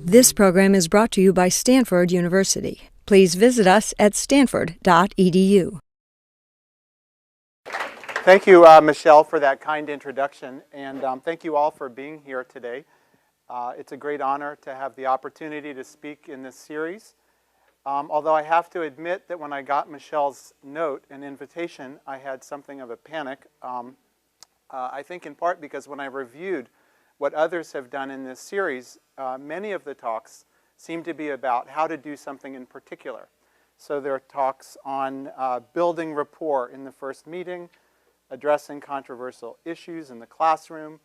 This program is brought to you by Stanford University. Please visit us at stanford.edu. Thank you, Michelle, for that kind introduction, and thank you all for being here today. It's a great honor to have the opportunity to speak in this series. Although I have to admit that when I got Michelle's note and invitation, I had something of a panic. I think in part because when I reviewed what others have done in this series, many of the talks seem to be about how to do something in particular. So there are talks on building rapport in the first meeting, addressing controversial issues in the classroom,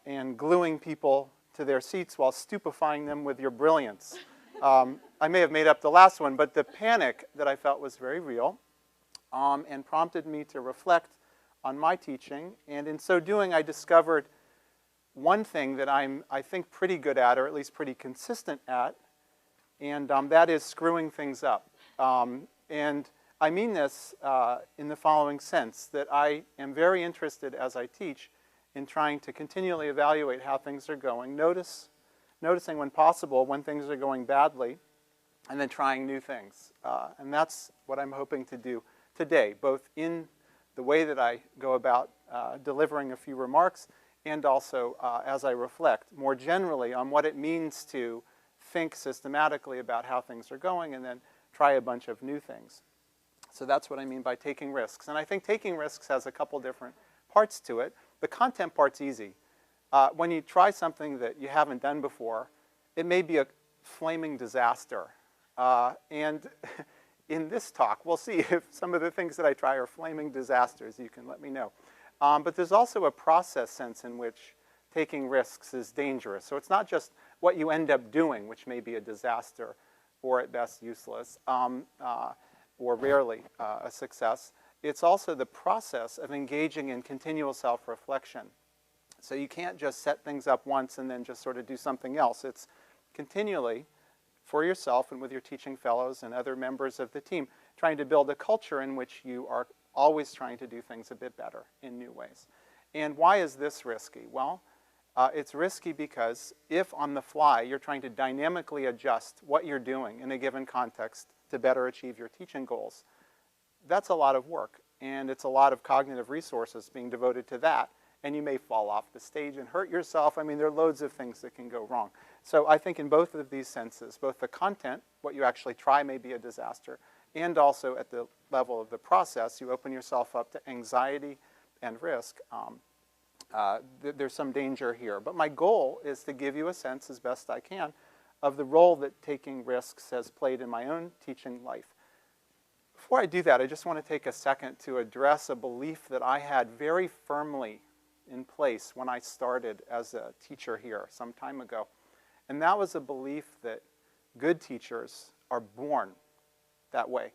and gluing people to their seats while stupefying them with your brilliance. I may have made up the last one, but the panic that I felt was very real and prompted me to reflect on my teaching. And in so doing, I discovered one thing that I'm, I think, pretty good at, or at least pretty consistent at, and that is screwing things up. And I mean this in the following sense, that I am very interested as I teach in trying to continually evaluate how things are going, noticing when possible when things are going badly, and then trying new things. And that's what I'm hoping to do today, both in the way that I go about delivering a few remarks, and also as I reflect more generally on what it means to think systematically about how things are going and then try a bunch of new things. So that's what I mean by taking risks. And I think taking risks has a couple different parts to it. The content part's easy. When you try something that you haven't done before, it may be a flaming disaster. And in this talk, we'll see if some of the things that I try are flaming disasters. You can let me know. But there's also a process sense in which taking risks is dangerous. So it's not just what you end up doing, which may be a disaster or at best useless, or rarely a success. It's also the process of engaging in continual self-reflection. So you can't just set things up once and then just sort of do something else. It's continually, for yourself and with your teaching fellows and other members of the team, trying to build a culture in which you are always trying to do things a bit better in new ways. And why is this risky? Well, it's risky because if on the fly you're trying to dynamically adjust what you're doing in a given context to better achieve your teaching goals, that's a lot of work. And it's a lot of cognitive resources being devoted to that. And you may fall off the stage and hurt yourself. I mean, there are loads of things that can go wrong. So I think in both of these senses, both the content, what you actually try may be a disaster, and also at the level of the process, you open yourself up to anxiety and risk. There's some danger here. But my goal is to give you a sense, as best I can, of the role that taking risks has played in my own teaching life. Before I do that, I just want to take a second to address a belief that I had very firmly in place when I started as a teacher here some time ago. And that was a belief that good teachers are born that way,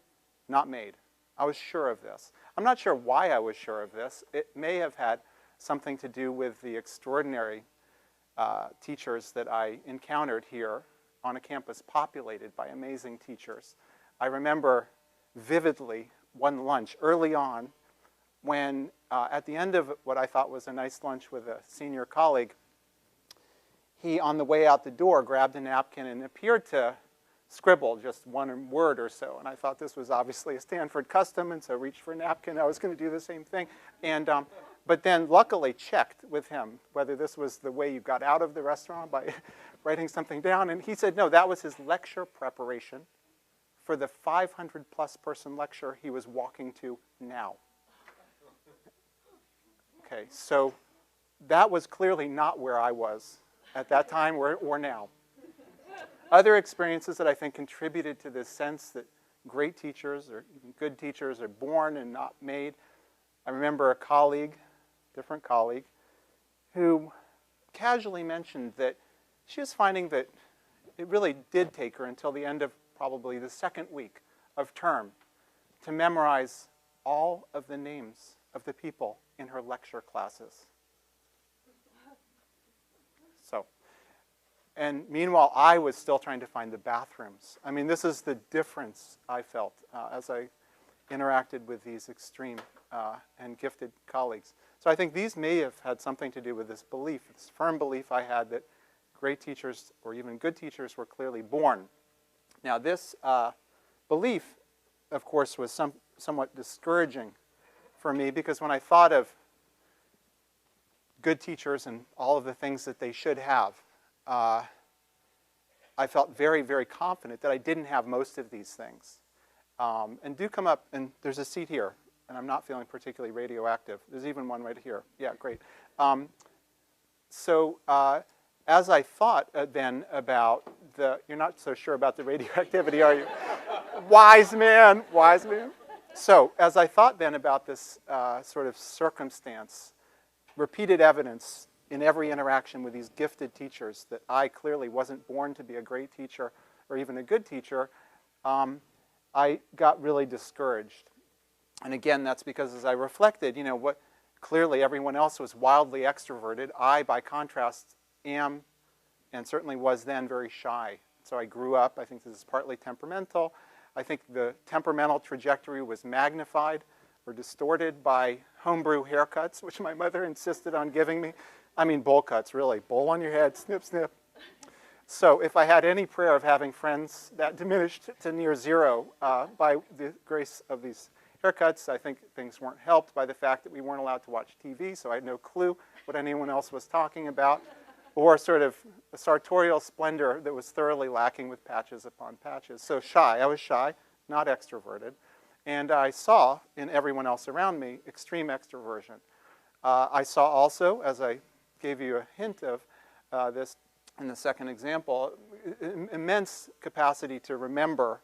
not made. I was sure of this. I'm not sure why I was sure of this. It may have had something to do with the extraordinary teachers that I encountered here on a campus populated by amazing teachers. I remember vividly one lunch early on when at the end of what I thought was a nice lunch with a senior colleague, he, on the way out the door, grabbed a napkin and appeared to scribble just one word or so. And I thought this was obviously a Stanford custom, and so reached for a napkin. I was going to do the same thing. And, but then luckily checked with him whether this was the way you got out of the restaurant by writing something down. And he said, no, that was his lecture preparation for the 500-plus person lecture he was walking to now. Okay, so that was clearly not where I was at that time or now. Other experiences that I think contributed to this sense that great teachers or even good teachers are born and not made. I remember a colleague, different colleague, who casually mentioned that she was finding that it really did take her until the end of probably the second week of term to memorize all of the names of the people in her lecture classes. So, and meanwhile, I was still trying to find the bathrooms. I mean, this is the difference I felt as I interacted with these extreme and gifted colleagues. So I think these may have had something to do with this belief, this firm belief I had that great teachers or even good teachers were clearly born. Now this belief, of course, was somewhat discouraging for me, because when I thought of good teachers and all of the things that they should have, I felt very, very confident that I didn't have most of these things. And do come up, and there's a seat here, and I'm not feeling particularly radioactive. There's even one right here. Yeah, great. So as I thought then about you're not so sure about the radioactivity, are you? Wise man, wise man. So as I thought then about this sort of circumstance, repeated evidence in every interaction with these gifted teachers that I clearly wasn't born to be a great teacher or even a good teacher, I got really discouraged. And again, that's because as I reflected, what clearly everyone else was wildly extroverted. I, by contrast, am and certainly was then very shy. So I grew up, I think this is partly temperamental. I think the temperamental trajectory was magnified or distorted by homebrew haircuts, which my mother insisted on giving me. I mean bowl cuts, really. Bowl on your head, snip, snip. So if I had any prayer of having friends, that diminished to near zero by the grace of these haircuts. I think things weren't helped by the fact that we weren't allowed to watch TV, so I had no clue what anyone else was talking about, or sort of a sartorial splendor that was thoroughly lacking with patches upon patches. So shy. I was shy, not extroverted. And I saw in everyone else around me extreme extroversion. I saw also, as I gave you a hint of this in the second example, immense capacity to remember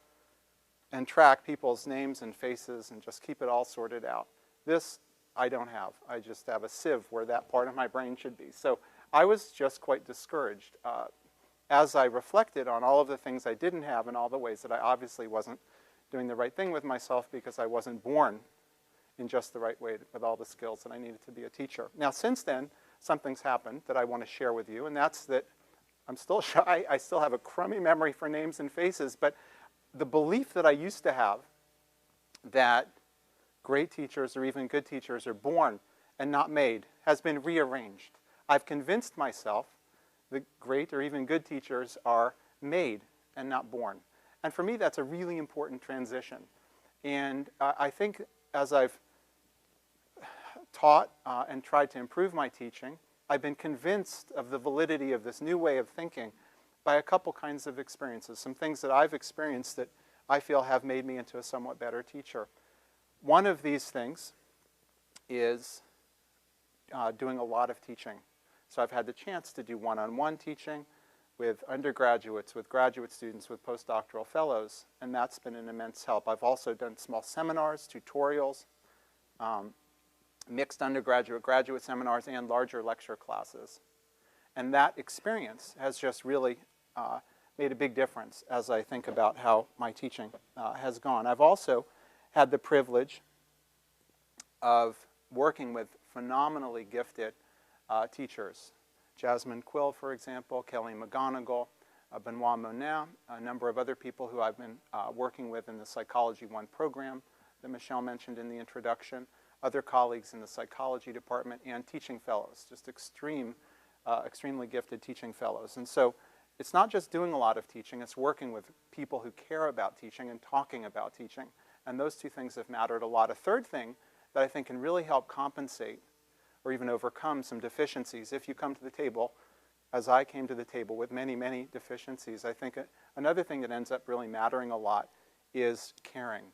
and track people's names and faces and just keep it all sorted out. This I don't have. I just have a sieve where that part of my brain should be. So I was just quite discouraged as I reflected on all of the things I didn't have and all the ways that I obviously wasn't doing the right thing with myself because I wasn't born in just the right way with all the skills that I needed to be a teacher. Now, since then, something's happened that I want to share with you, and that's that I'm still shy. I still have a crummy memory for names and faces, but the belief that I used to have that great teachers or even good teachers are born and not made has been rearranged. I've convinced myself that great or even good teachers are made and not born. And for me, that's a really important transition. And I think as I've taught and tried to improve my teaching, I've been convinced of the validity of this new way of thinking by a couple kinds of experiences, some things that I've experienced that I feel have made me into a somewhat better teacher. One of these things is doing a lot of teaching. So I've had the chance to do one-on-one teaching with undergraduates, with graduate students, with postdoctoral fellows, and that's been an immense help. I've also done small seminars, tutorials, mixed undergraduate, graduate seminars, and larger lecture classes. And that experience has just really made a big difference as I think about how my teaching has gone. I've also had the privilege of working with phenomenally gifted teachers. Jasmine Quill, for example, Kelly McGonigal, Benoit Monin, a number of other people who I've been working with in the Psychology 1 program that Michelle mentioned in the introduction, other colleagues in the psychology department, and teaching fellows, just extremely gifted teaching fellows. And so it's not just doing a lot of teaching, it's working with people who care about teaching and talking about teaching. And those two things have mattered a lot. A third thing that I think can really help compensate or even overcome some deficiencies if you come to the table, as I came to the table with many, many deficiencies. I think another thing that ends up really mattering a lot is caring.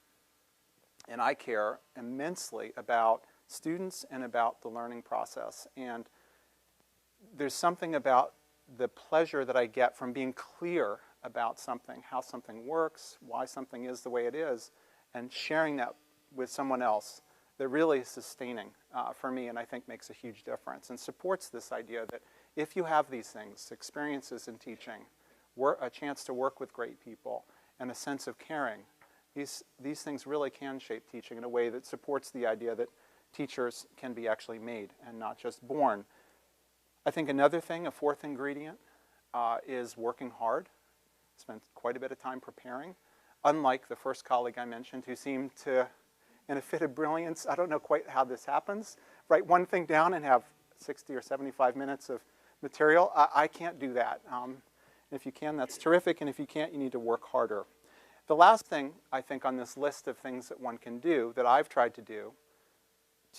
And I care immensely about students and about the learning process. And there's something about the pleasure that I get from being clear about something, how something works, why something is the way it is, and sharing that with someone else that really is sustaining for me, and I think makes a huge difference and supports this idea that if you have these things, experiences in teaching, a chance to work with great people, and a sense of caring, these things really can shape teaching in a way that supports the idea that teachers can be actually made and not just born. I think another thing, a fourth ingredient, is working hard. Spent quite a bit of time preparing. Unlike the first colleague I mentioned who seemed to, in a fit of brilliance, I don't know quite how this happens, write one thing down and have 60 or 75 minutes of material. I can't do that. If you can, that's terrific, and if you can't, you need to work harder. The last thing, I think, on this list of things that one can do, that I've tried to do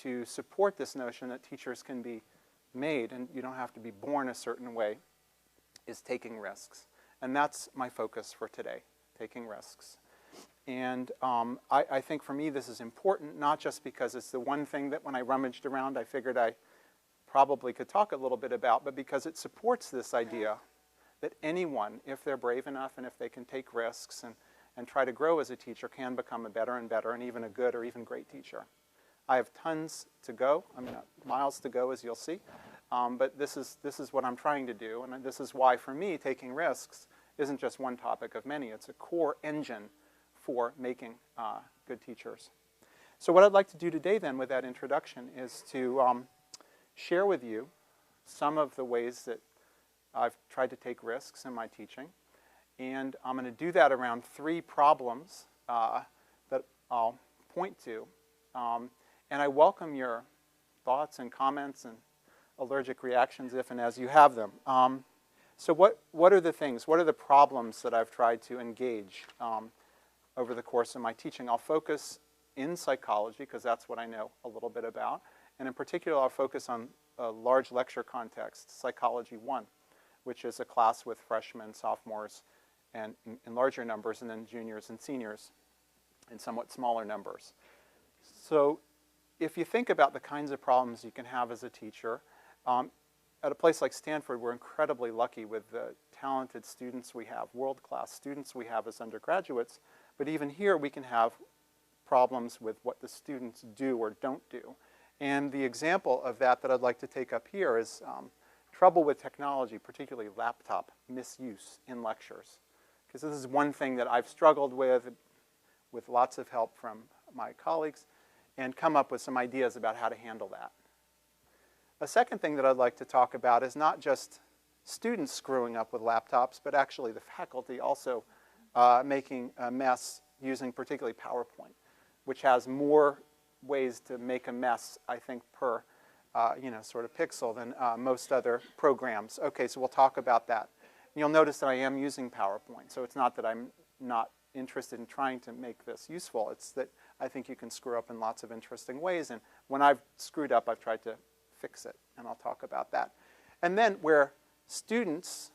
to support this notion that teachers can be made and you don't have to be born a certain way, is taking risks. And that's my focus for today, taking risks. And I think for me this is important, not just because it's the one thing that when I rummaged around I figured I probably could talk a little bit about, but because it supports this idea that anyone, if they're brave enough and if they can take risks and try to grow as a teacher, can become a better and better and even a good or even great teacher. I have tons to go, miles to go, as you'll see, but this is what I'm trying to do, and this is why for me taking risks isn't just one topic of many. It's a core engine for making good teachers. So what I'd like to do today then with that introduction is to share with you some of the ways that I've tried to take risks in my teaching. And I'm going to do that around 3 problems that I'll point to. And I welcome your thoughts and comments and allergic reactions if and as you have them. So what are the things, what are the problems that I've tried to engage over the course of my teaching? I'll focus in psychology, because that's what I know a little bit about. And in particular, I'll focus on a large lecture context, Psychology 1, which is a class with freshmen, sophomores, and in larger numbers, and then juniors and seniors in somewhat smaller numbers. So if you think about the kinds of problems you can have as a teacher, at a place like Stanford, we're incredibly lucky with the talented students we have, world-class students we have as undergraduates, but even here we can have problems with what the students do or don't do. And the example of that I'd like to take up here is trouble with technology, particularly laptop misuse in lectures. Because this is one thing that I've struggled with lots of help from my colleagues, and come up with some ideas about how to handle that. A second thing that I'd like to talk about is not just students screwing up with laptops, but actually the faculty also making a mess using particularly PowerPoint, which has more ways to make a mess, I think, per sort of pixel than most other programs. Okay, so we'll talk about that. You'll notice that I am using PowerPoint, so it's not that I'm not interested in trying to make this useful. It's that I think you can screw up in lots of interesting ways, and when I've screwed up, I've tried to fix it, and I'll talk about that. And then where students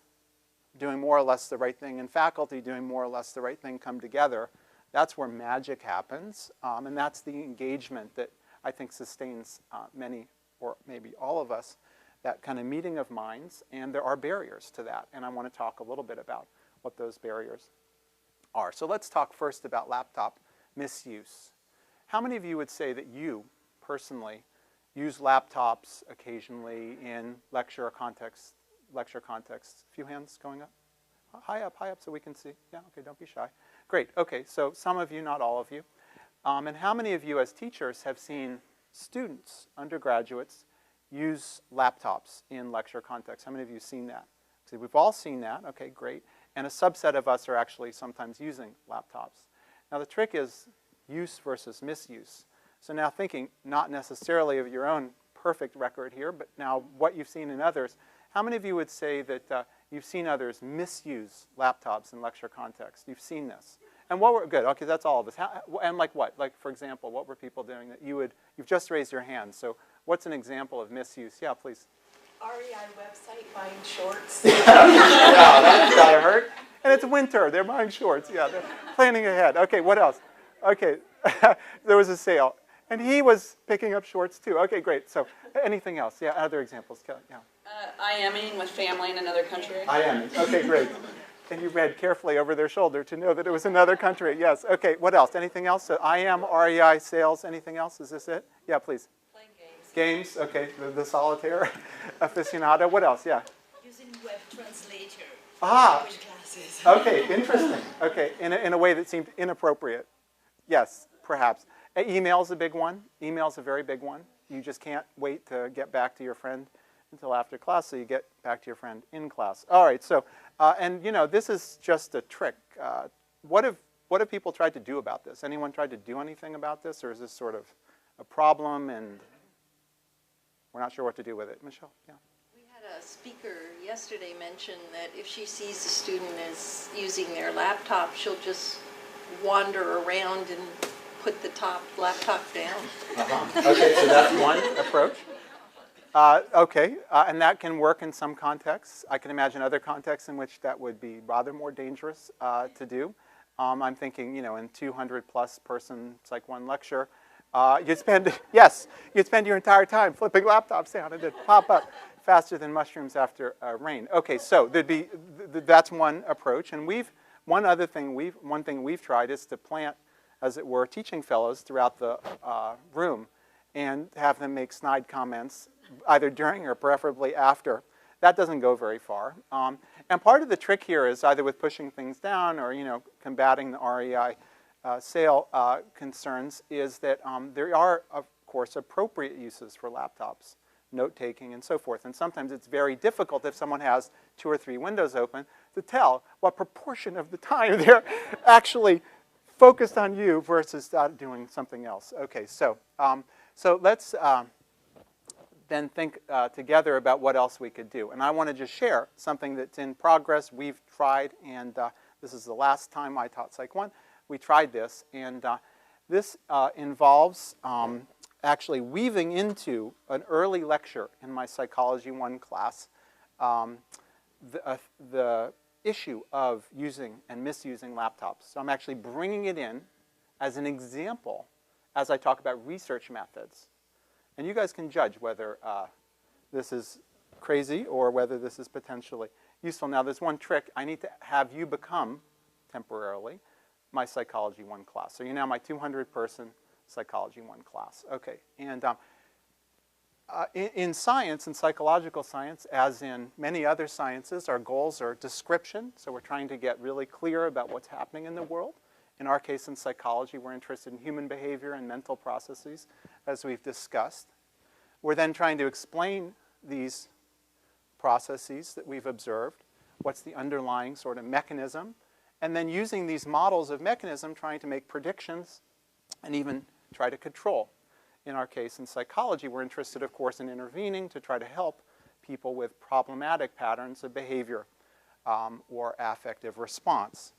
doing more or less the right thing and faculty doing more or less the right thing come together, that's where magic happens, and that's the engagement that I think sustains many, or maybe all of us, that kind of meeting of minds, and there are barriers to that, and I want to talk a little bit about what those barriers are. So let's talk first about laptop misuse. How many of you would say that you, personally, use laptops occasionally in lecture contexts? A few hands going up. High up, so we can see. Yeah, okay, don't be shy. Great, okay, so some of you, not all of you. And how many of you as teachers have seen students, undergraduates, use laptops in lecture contexts? How many of you have seen that? See, we've all seen that, okay, great. And a subset of us are actually sometimes using laptops. Now the trick is use versus misuse. So now thinking not necessarily of your own perfect record here, but now what you've seen in others, how many of you would say that you've seen others misuse laptops in lecture context? You've seen this. And what were, good, okay, that's all of us. And like what? Like, for example, what were people doing that you've just raised your hand. So what's an example of misuse? Yeah, please. REI website buying shorts. Yeah, that's gotta hurt. And it's winter, they're buying shorts. Yeah, they're planning ahead. Okay, what else? Okay, there was a sale. And he was picking up shorts too. Okay, great. So anything else? Yeah, other examples. Kelly, yeah. IMing with family in another country. IMing. Okay, great. And you read carefully over their shoulder to know that it was another country. Yes. Okay, what else? Anything else? So IM, REI, sales, anything else? Is this it? Yeah, please. Playing games. Games, okay. The solitaire aficionado. What else? Yeah. Using web translator. Ah. Language classes. Okay, interesting. Okay, in a way that seemed inappropriate. Yes, perhaps. Email's a big one. Email's a very big one. You just can't wait to get back to your friend until after class, so you get back to your friend in class. All right, so, and you know, this is just a trick. What have people tried to do about this? Anyone tried to do anything about this, or is this sort of a problem and we're not sure what to do with it? Michelle, yeah. We had a speaker yesterday mentioned that if she sees a student is using their laptop, she'll just wander around and put the laptop down. Okay, so that's one approach. And that can work in some contexts. I can imagine other contexts in which that would be rather more dangerous to do. I'm thinking, in 200-plus person Psych 1 lecture, you'd spend your entire time flipping laptops down and they'd pop up faster than mushrooms after rain. Okay, so that's one approach. And one thing we've tried is to plant, as it were, teaching fellows throughout the room and have them make snide comments either during or preferably after. That doesn't go very far. And part of the trick here is either with pushing things down or combating the REI sale concerns is that there are, of course, appropriate uses for laptops, note-taking and so forth. And sometimes it's very difficult if someone has 2 or 3 windows open to tell what proportion of the time they're actually focused on you versus doing something else. Okay, so let's then think together about what else we could do. And I want to just share something that's in progress. We've tried, and this is the last time I taught Psych 1. We tried this, and this involves actually weaving into an early lecture in my Psychology 1 class the issue of using and misusing laptops. So I'm actually bringing it in as an example as I talk about research methods. And you guys can judge whether this is crazy or whether this is potentially useful. Now, there's one trick. I need to have you become, temporarily, my Psychology 1 class. So you're now my 200-person Psychology 1 class. Okay, and in science, in psychological science, as in many other sciences, our goals are description. So we're trying to get really clear about what's happening in the world. In our case, in psychology, we're interested in human behavior and mental processes, as we've discussed. We're then trying to explain these processes that we've observed. What's the underlying sort of mechanism? And then using these models of mechanism, trying to make predictions and even try to control. In our case, in psychology, we're interested, of course, in intervening to try to help people with problematic patterns of behavior or affective response.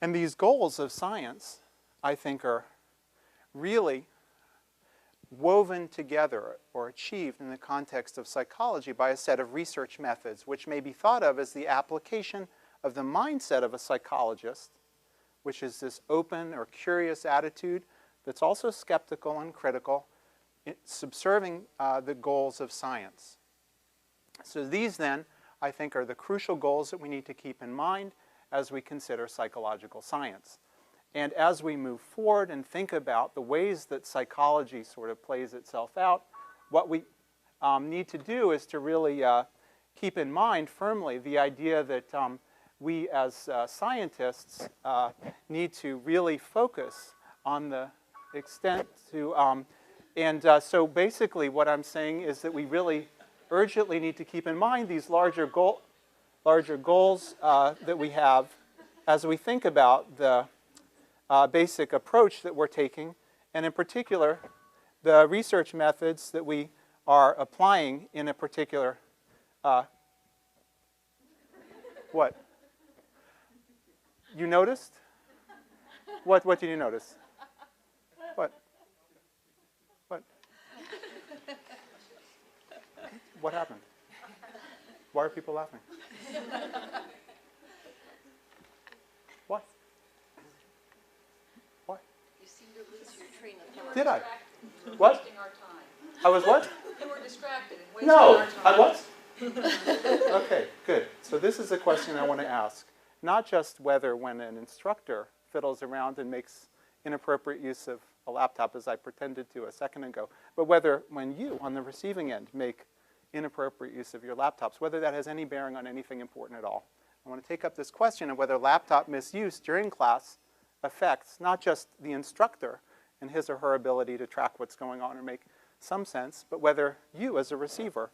And these goals of science, I think, are really woven together or achieved in the context of psychology by a set of research methods, which may be thought of as the application of the mindset of a psychologist, which is this open or curious attitude that's also skeptical and critical, subserving the goals of science. So these, then, I think, are the crucial goals that we need to keep in mind as we consider psychological science. And as we move forward and think about the ways that psychology sort of plays itself out, what we need to do is to really keep in mind firmly the idea that we as scientists need to really focus on the extent to, so basically what I'm saying is that we really urgently need to keep in mind these larger goals that we have as we think about the basic approach that we're taking, and in particular, the research methods that we are applying in a particular, what? You noticed? What did you notice? What? What? What happened? Why are people laughing? What? What? You seem to lose your train of thought. Did I? What? Wasting our time. I was what? You were distracted and wasting No, our time. I was. Okay, good. So this is a question I want to ask. Not just whether when an instructor fiddles around and makes inappropriate use of a laptop, as I pretended to a second ago, but whether when you, on the receiving end, make inappropriate use of your laptops, whether that has any bearing on anything important at all. I want to take up this question of whether laptop misuse during class affects not just the instructor and his or her ability to track what's going on or make some sense, but whether you as a receiver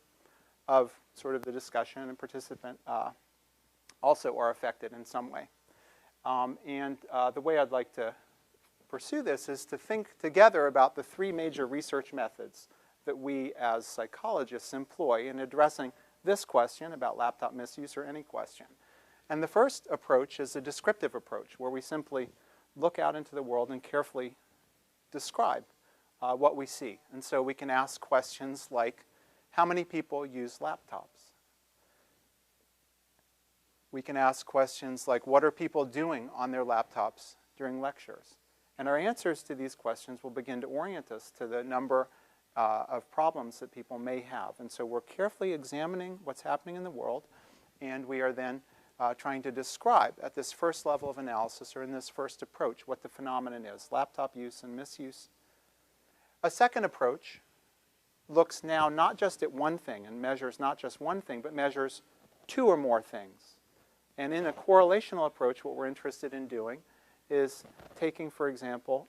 of sort of the discussion and participant also are affected in some way. The way I'd like to pursue this is to think together about the 3 major research methods that we as psychologists employ in addressing this question about laptop misuse or any question. And the first approach is a descriptive approach, where we simply look out into the world and carefully describe what we see. And so we can ask questions like, how many people use laptops? We can ask questions like, what are people doing on their laptops during lectures? And our answers to these questions will begin to orient us to the number of problems that people may have. And so we're carefully examining what's happening in the world, and we are then trying to describe at this first level of analysis, or in this first approach, what the phenomenon is, laptop use and misuse. A second approach looks now not just at one thing and measures not just one thing, but measures two or more things. And in a correlational approach, what we're interested in doing is taking, for example,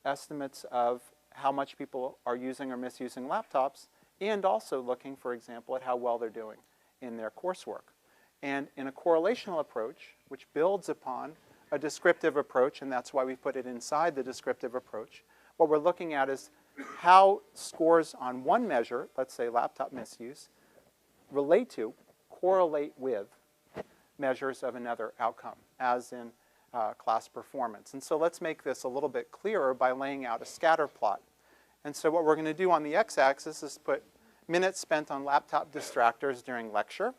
estimates of how much people are using or misusing laptops, and also looking, for example, at how well they're doing in their coursework. And in a correlational approach, which builds upon a descriptive approach, and that's why we put it inside the descriptive approach, what we're looking at is how scores on one measure, let's say laptop misuse, relate to, correlate with measures of another outcome, as in class performance. And so let's make this a little bit clearer by laying out a scatter plot. And so what we're going to do on the x-axis is put minutes spent on laptop distractors during lecture.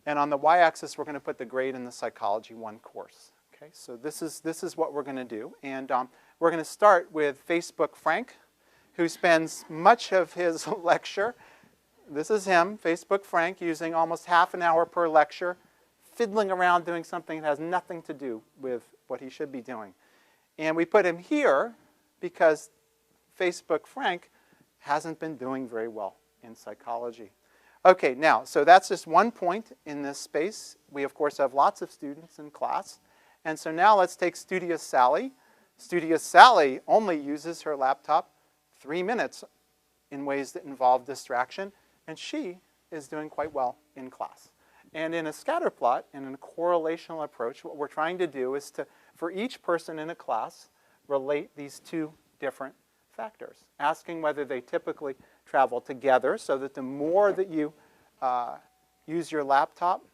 And on the y-axis, we're going to put the grade in the Psychology 1 course. Okay, so this is what we're going to do. And we're going to start with Facebook Frank, who spends much of his lecture. This is him, Facebook Frank, using almost half an hour per lecture, fiddling around doing something that has nothing to do with what he should be doing. And we put him here because Facebook Frank hasn't been doing very well in psychology. Okay, now, so that's just one point in this space. We, of course, have lots of students in class. And so now let's take Studious Sally. Studious Sally only uses her laptop 3 minutes in ways that involve distraction, and she is doing quite well in class. And in a scatter plot, and in a correlational approach, what we're trying to do is to, for each person in a class, relate these two different factors, asking whether they typically travel together, so that the more that you use your laptop,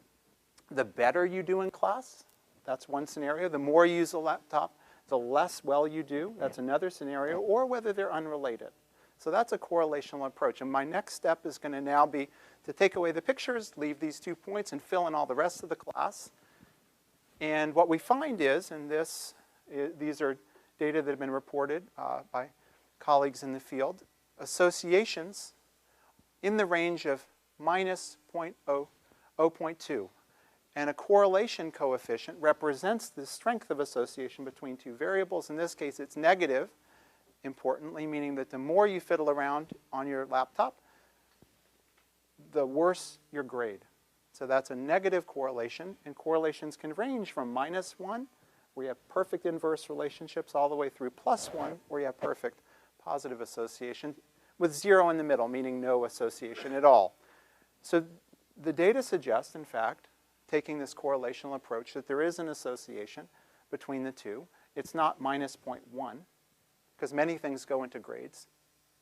the better you do in class. That's one scenario. The more you use a laptop, the less well you do. That's another scenario. Or whether they're unrelated. So that's a correlational approach. And my next step is going to now be to take away the pictures, leave these 2 points, and fill in all the rest of the class. And what we find is, and these are data that have been reported by colleagues in the field, associations in the range of minus 0.2. And a correlation coefficient represents the strength of association between two variables. In this case, it's negative, importantly, meaning that the more you fiddle around on your laptop, the worse your grade. So that's a negative correlation, and correlations can range from -1, where you have perfect inverse relationships, all the way through +1, where you have perfect positive association, with 0 in the middle, meaning no association at all. So the data suggests, in fact, taking this correlational approach, that there is an association between the two. It's not -0.1, because many things go into grades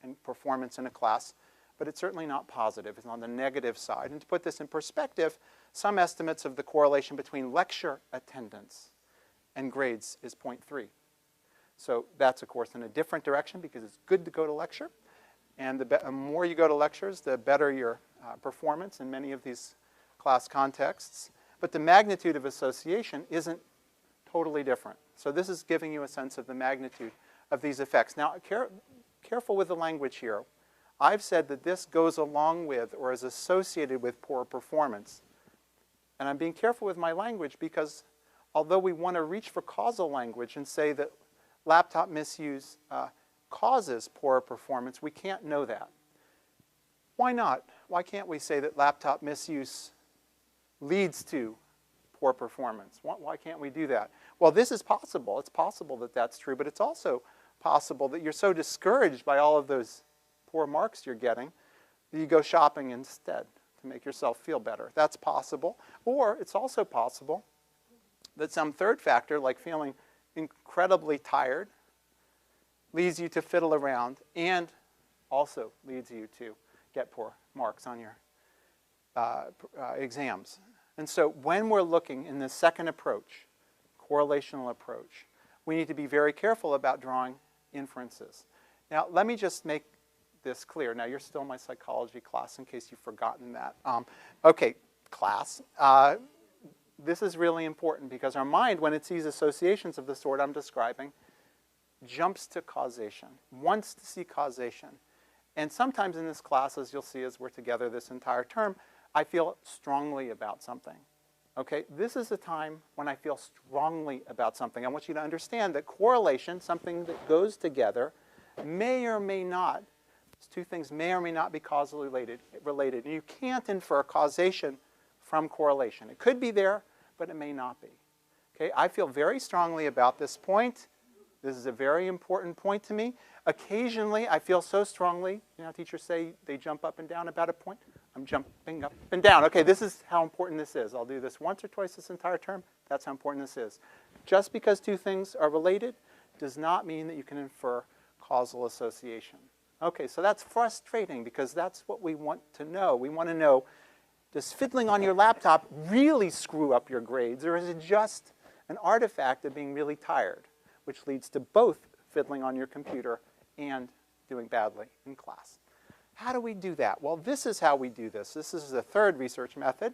and performance in a class, but it's certainly not positive. It's on the negative side. And to put this in perspective, some estimates of the correlation between lecture attendance and grades is 0.3. So that's, of course, in a different direction, because it's good to go to lecture. And the more you go to lectures, the better your performance in many of these class contexts. But the magnitude of association isn't totally different. So this is giving you a sense of the magnitude of these effects. Now, careful with the language here. I've said that this goes along with or is associated with poor performance. And I'm being careful with my language because although we want to reach for causal language and say that laptop misuse causes poor performance, we can't know that. Why not? Why can't we say that laptop misuse leads to poor performance? Why can't we do that? Well, this is possible. It's possible that that's true, but it's also possible that you're so discouraged by all of those poor marks you're getting that you go shopping instead to make yourself feel better. That's possible. Or it's also possible that some third factor, like feeling incredibly tired, leads you to fiddle around and also leads you to get poor marks on your exams. And so when we're looking in the second approach, correlational approach, we need to be very careful about drawing inferences. Now, let me just make this clear. Now, you're still in my psychology class in case you've forgotten that. Okay, class. This is really important because our mind, when it sees associations of the sort I'm describing, jumps to causation, wants to see causation. And sometimes in this class, as you'll see as we're together this entire term, I feel strongly about something. Okay, this is a time when I feel strongly about something. I want you to understand that correlation, something that goes together, may or may not, these two things may or may not be causally related. And you can't infer causation from correlation. It could be there, but it may not be. Okay, I feel very strongly about this point. This is a very important point to me. Occasionally, I feel so strongly, you know, teachers say they jump up and down about a point. I'm jumping up and down. Okay, this is how important this is. I'll do this once or twice this entire term. That's how important this is. Just because two things are related does not mean that you can infer causal association. Okay, so that's frustrating because that's what we want to know. We want to know, does fiddling on your laptop really screw up your grades, or is it just an artifact of being really tired, which leads to both fiddling on your computer and doing badly in class? How do we do that? Well, this is how we do this. This is the third research method.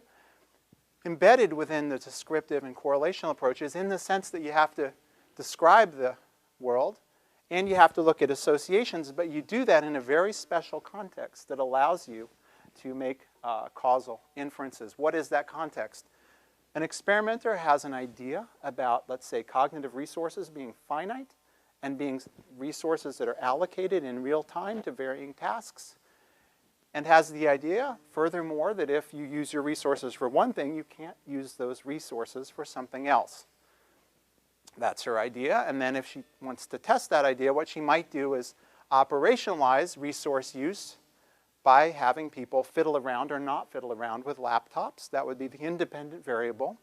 Embedded within the descriptive and correlational approaches in the sense that you have to describe the world and you have to look at associations, but you do that in a very special context that allows you to make causal inferences. What is that context? An experimenter has an idea about, let's say, cognitive resources being finite and being resources that are allocated in real time to varying tasks, and has the idea, furthermore, that if you use your resources for one thing, you can't use those resources for something else. That's her idea, and then if she wants to test that idea, what she might do is operationalize resource use by having people fiddle around or not fiddle around with laptops. That would be the independent variable.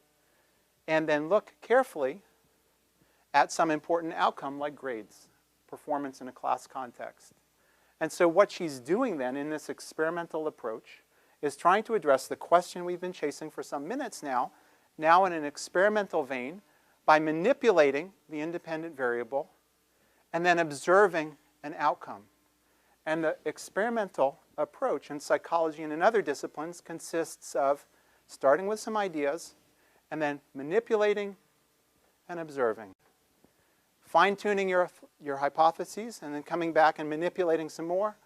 And then look carefully at some important outcome like grades, performance in a class context. And so what she's doing then in this experimental approach is trying to address the question we've been chasing for some minutes now in an experimental vein, by manipulating the independent variable and then observing an outcome. And the experimental approach in psychology and in other disciplines consists of starting with some ideas and then manipulating and observing. Fine-tuning your hypotheses and then coming back and manipulating some more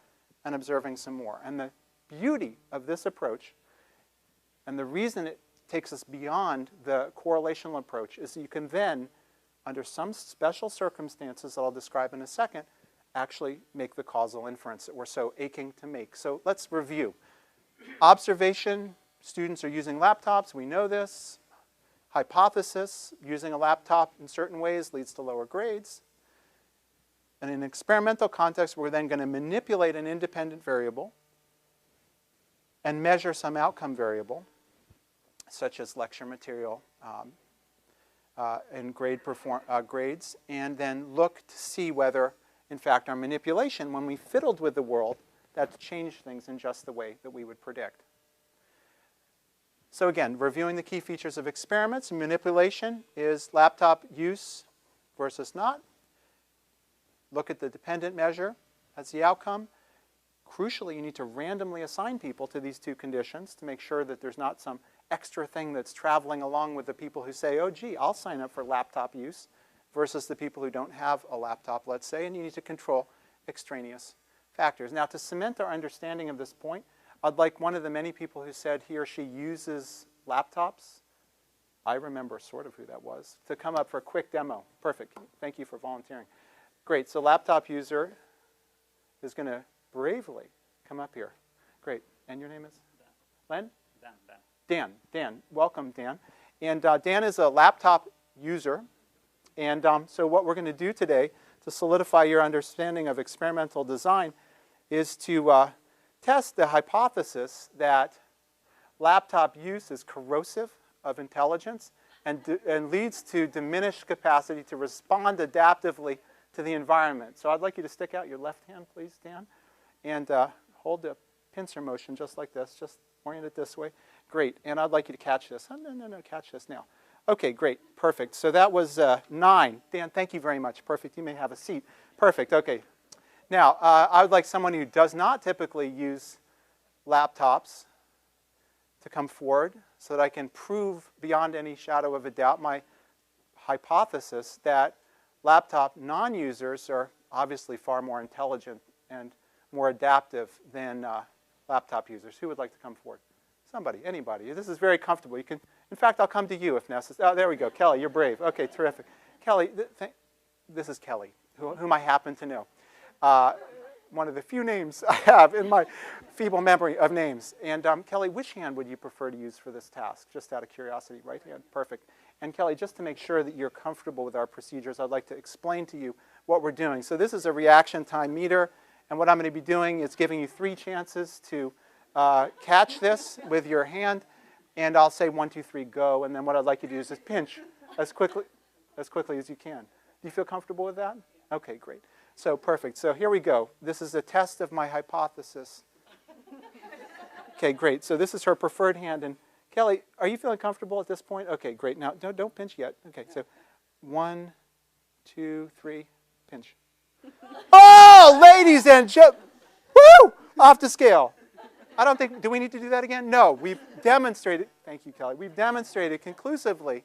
and observing some more. And the beauty of this approach, and the reason it takes us beyond the correlational approach, is that you can then, under some special circumstances that I'll describe in a second, actually make the causal inference that we're so aching to make. So let's review. Observation, students are using laptops, we know this. Hypothesis, using a laptop in certain ways leads to lower grades. And in an experimental context, we're then going to manipulate an independent variable and measure some outcome variable, such as lecture material and grades, and then look to see whether, in fact, our manipulation, when we fiddled with the world, that's changed things in just the way that we would predict. So again, reviewing the key features of experiments. Manipulation is laptop use versus not. Look at the dependent measure as the outcome. Crucially, you need to randomly assign people to these two conditions to make sure that there's not some extra thing that's traveling along with the people who say, oh, gee, I'll sign up for laptop use, versus the people who don't have a laptop, let's say, and you need to control extraneous factors. Now, to cement our understanding of this point, I'd like one of the many people who said he or she uses laptops, I remember sort of who that was, to come up for a quick demo. Perfect. Thank you for volunteering. Great. So laptop user is going to bravely come up here. Great. And your name is? Dan. Len? Dan. Dan. Welcome, Dan. And Dan is a laptop user. And so what we're going to do today to solidify your understanding of experimental design is to test the hypothesis that laptop use is corrosive of intelligence and leads to diminished capacity to respond adaptively to the environment. So I'd like you to stick out your left hand, please, Dan, and hold the pincer motion just like this. Just Orient it this way. Great. And I'd like you to catch this. Oh, no, catch this now. Okay, great. Perfect. So that was 9. Dan, thank you very much. Perfect. You may have a seat. Perfect. Okay. Now, I would like someone who does not typically use laptops to come forward so that I can prove beyond any shadow of a doubt my hypothesis that laptop non-users are obviously far more intelligent and more adaptive than laptop users. Who would like to come forward? Somebody, anybody. This is very comfortable. You can, in fact, I'll come to you if necessary. Oh, there we go. Kelly, you're brave. Okay, terrific. Kelly, this is Kelly, whom I happen to know. One of the few names I have in my feeble memory of names. And Kelly, which hand would you prefer to use for this task? Just out of curiosity, right hand? Perfect. And Kelly, just to make sure that you're comfortable with our procedures, I'd like to explain to you what we're doing. So this is a reaction time meter. And what I'm going to be doing is giving you 3 chances to catch this with your hand. And I'll say 1, 2, 3, go. And then what I'd like you to do is just pinch as quickly as you can. Do you feel comfortable with that? Okay, great. So perfect. So here we go. This is a test of my hypothesis. Okay, great. So this is her preferred hand. And Kelly, are you feeling comfortable at this point? Okay, great. Now, don't pinch yet. Okay, so 1, 2, 3, pinch. Oh, ladies and gentlemen, woo! Off to scale. I don't think, do we need to do that again? No, we've demonstrated, thank you, Kelly. We've demonstrated conclusively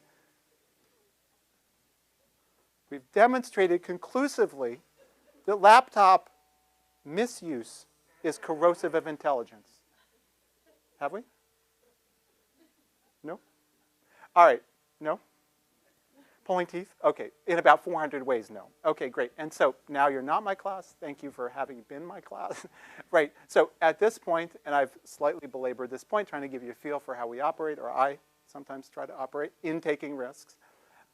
that laptop misuse is corrosive of intelligence. Have we? No? All right. No? Pulling teeth? Okay. In about 400 ways, no. Okay, great. And so now you're not my class. Thank you for having been my class. Right. So at this point, and I've slightly belabored this point, trying to give you a feel for how we operate, or I sometimes try to operate in taking risks.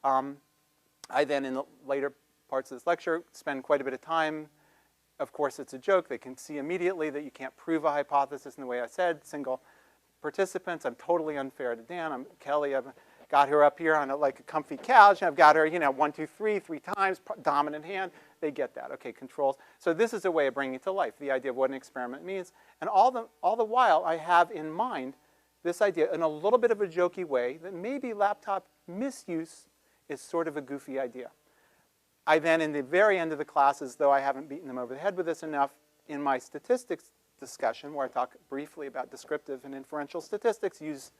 I then, in the later parts of this lecture, spend quite a bit of time. Of course, it's a joke. They can see immediately that you can't prove a hypothesis in the way I said. Single participants. I'm totally unfair to Dan. I'm Kelly. I've got her up here on like a comfy couch. And I've got her, 1, 2, 3, 3 times, dominant hand. They get that. Okay, controls. So this is a way of bringing it to life, the idea of what an experiment means. And all the while, I have in mind this idea in a little bit of a jokey way that maybe laptop misuse is sort of a goofy idea. I then, in the very end of the class, as though I haven't beaten them over the head with this enough, in my statistics discussion, where I talk briefly about descriptive and inferential statistics, use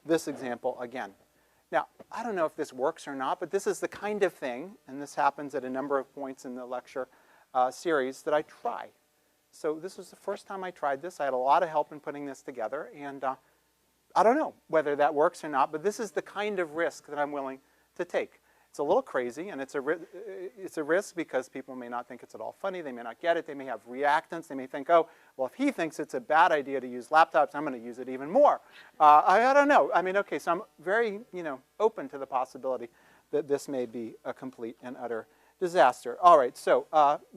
this example again. Now, I don't know if this works or not, but this is the kind of thing, and this happens at a number of points in the lecture series, that I try. So this was the first time I tried this. I had a lot of help in putting this together, and I don't know whether that works or not, but this is the kind of risk that I'm willing to take. It's a little crazy, and it's a risk because people may not think it's at all funny. They may not get it. They may have reactants. They may think, oh, well, if he thinks it's a bad idea to use laptops, I'm going to use it even more. I don't know. I mean, okay, so I'm very, open to the possibility that this may be a complete and utter disaster. All right, so,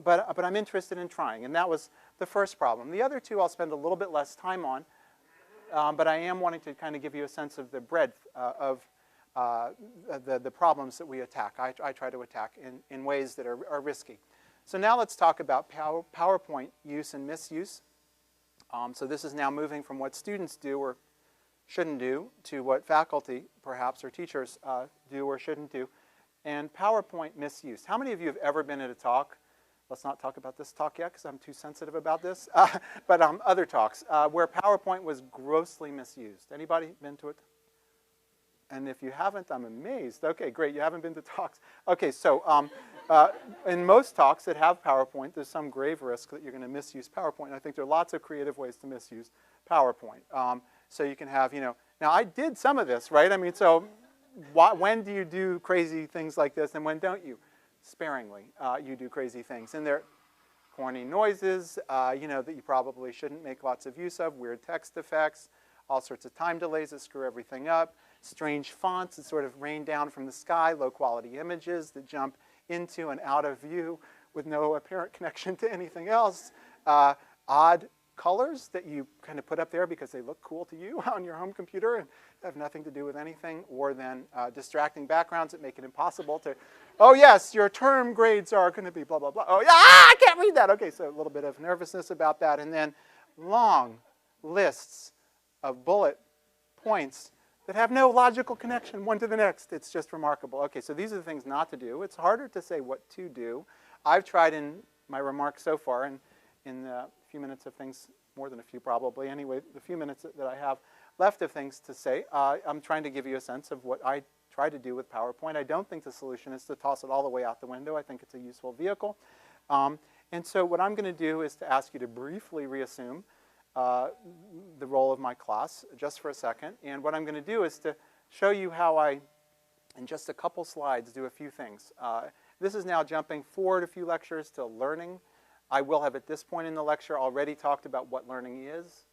but I'm interested in trying, and that was the first problem. The other two I'll spend a little bit less time on, but I am wanting to kind of give you a sense of the breadth of the problems that we attack. I try to attack in ways that are risky. So now let's talk about PowerPoint use and misuse. So this is now moving from what students do or shouldn't do to what faculty, perhaps, or teachers do or shouldn't do. And PowerPoint misuse. How many of you have ever been at a talk? Let's not talk about this talk yet because I'm too sensitive about this. But other talks where PowerPoint was grossly misused. Anybody been to it? And if you haven't, I'm amazed. Okay, great. You haven't been to talks. Okay, so in most talks that have PowerPoint, there's some grave risk that you're going to misuse PowerPoint. And I think there are lots of creative ways to misuse PowerPoint. So you can have, now I did some of this, right? I mean, so when do you do crazy things like this and when don't you? Sparingly, you do crazy things. And they're corny noises, that you probably shouldn't make lots of use of, weird text effects, all sorts of time delays that screw everything up, strange fonts that sort of rain down from the sky, low-quality images that jump into and out of view with no apparent connection to anything else, odd colors that you kind of put up there because they look cool to you on your home computer and have nothing to do with anything, or then distracting backgrounds that make it impossible to, oh yes, your term grades are going to be blah, blah, blah. Oh yeah, I can't read that. Okay, so a little bit of nervousness about that. And then long lists of bullet points that have no logical connection one to the next. It's just remarkable. Okay, so these are the things not to do. It's harder to say what to do. I've tried in my remarks so far, and in the few minutes of things, more than a few probably, anyway, the few minutes that I have left of things to say, I'm trying to give you a sense of what I try to do with PowerPoint. I don't think the solution is to toss it all the way out the window. I think it's a useful vehicle. And so what I'm going to do is to ask you to briefly reassume the role of my class just for a second. And what I'm going to do is to show you how I, in just a couple slides, do a few things. This is now jumping forward a few lectures to learning. I will have at this point in the lecture already talked about what learning is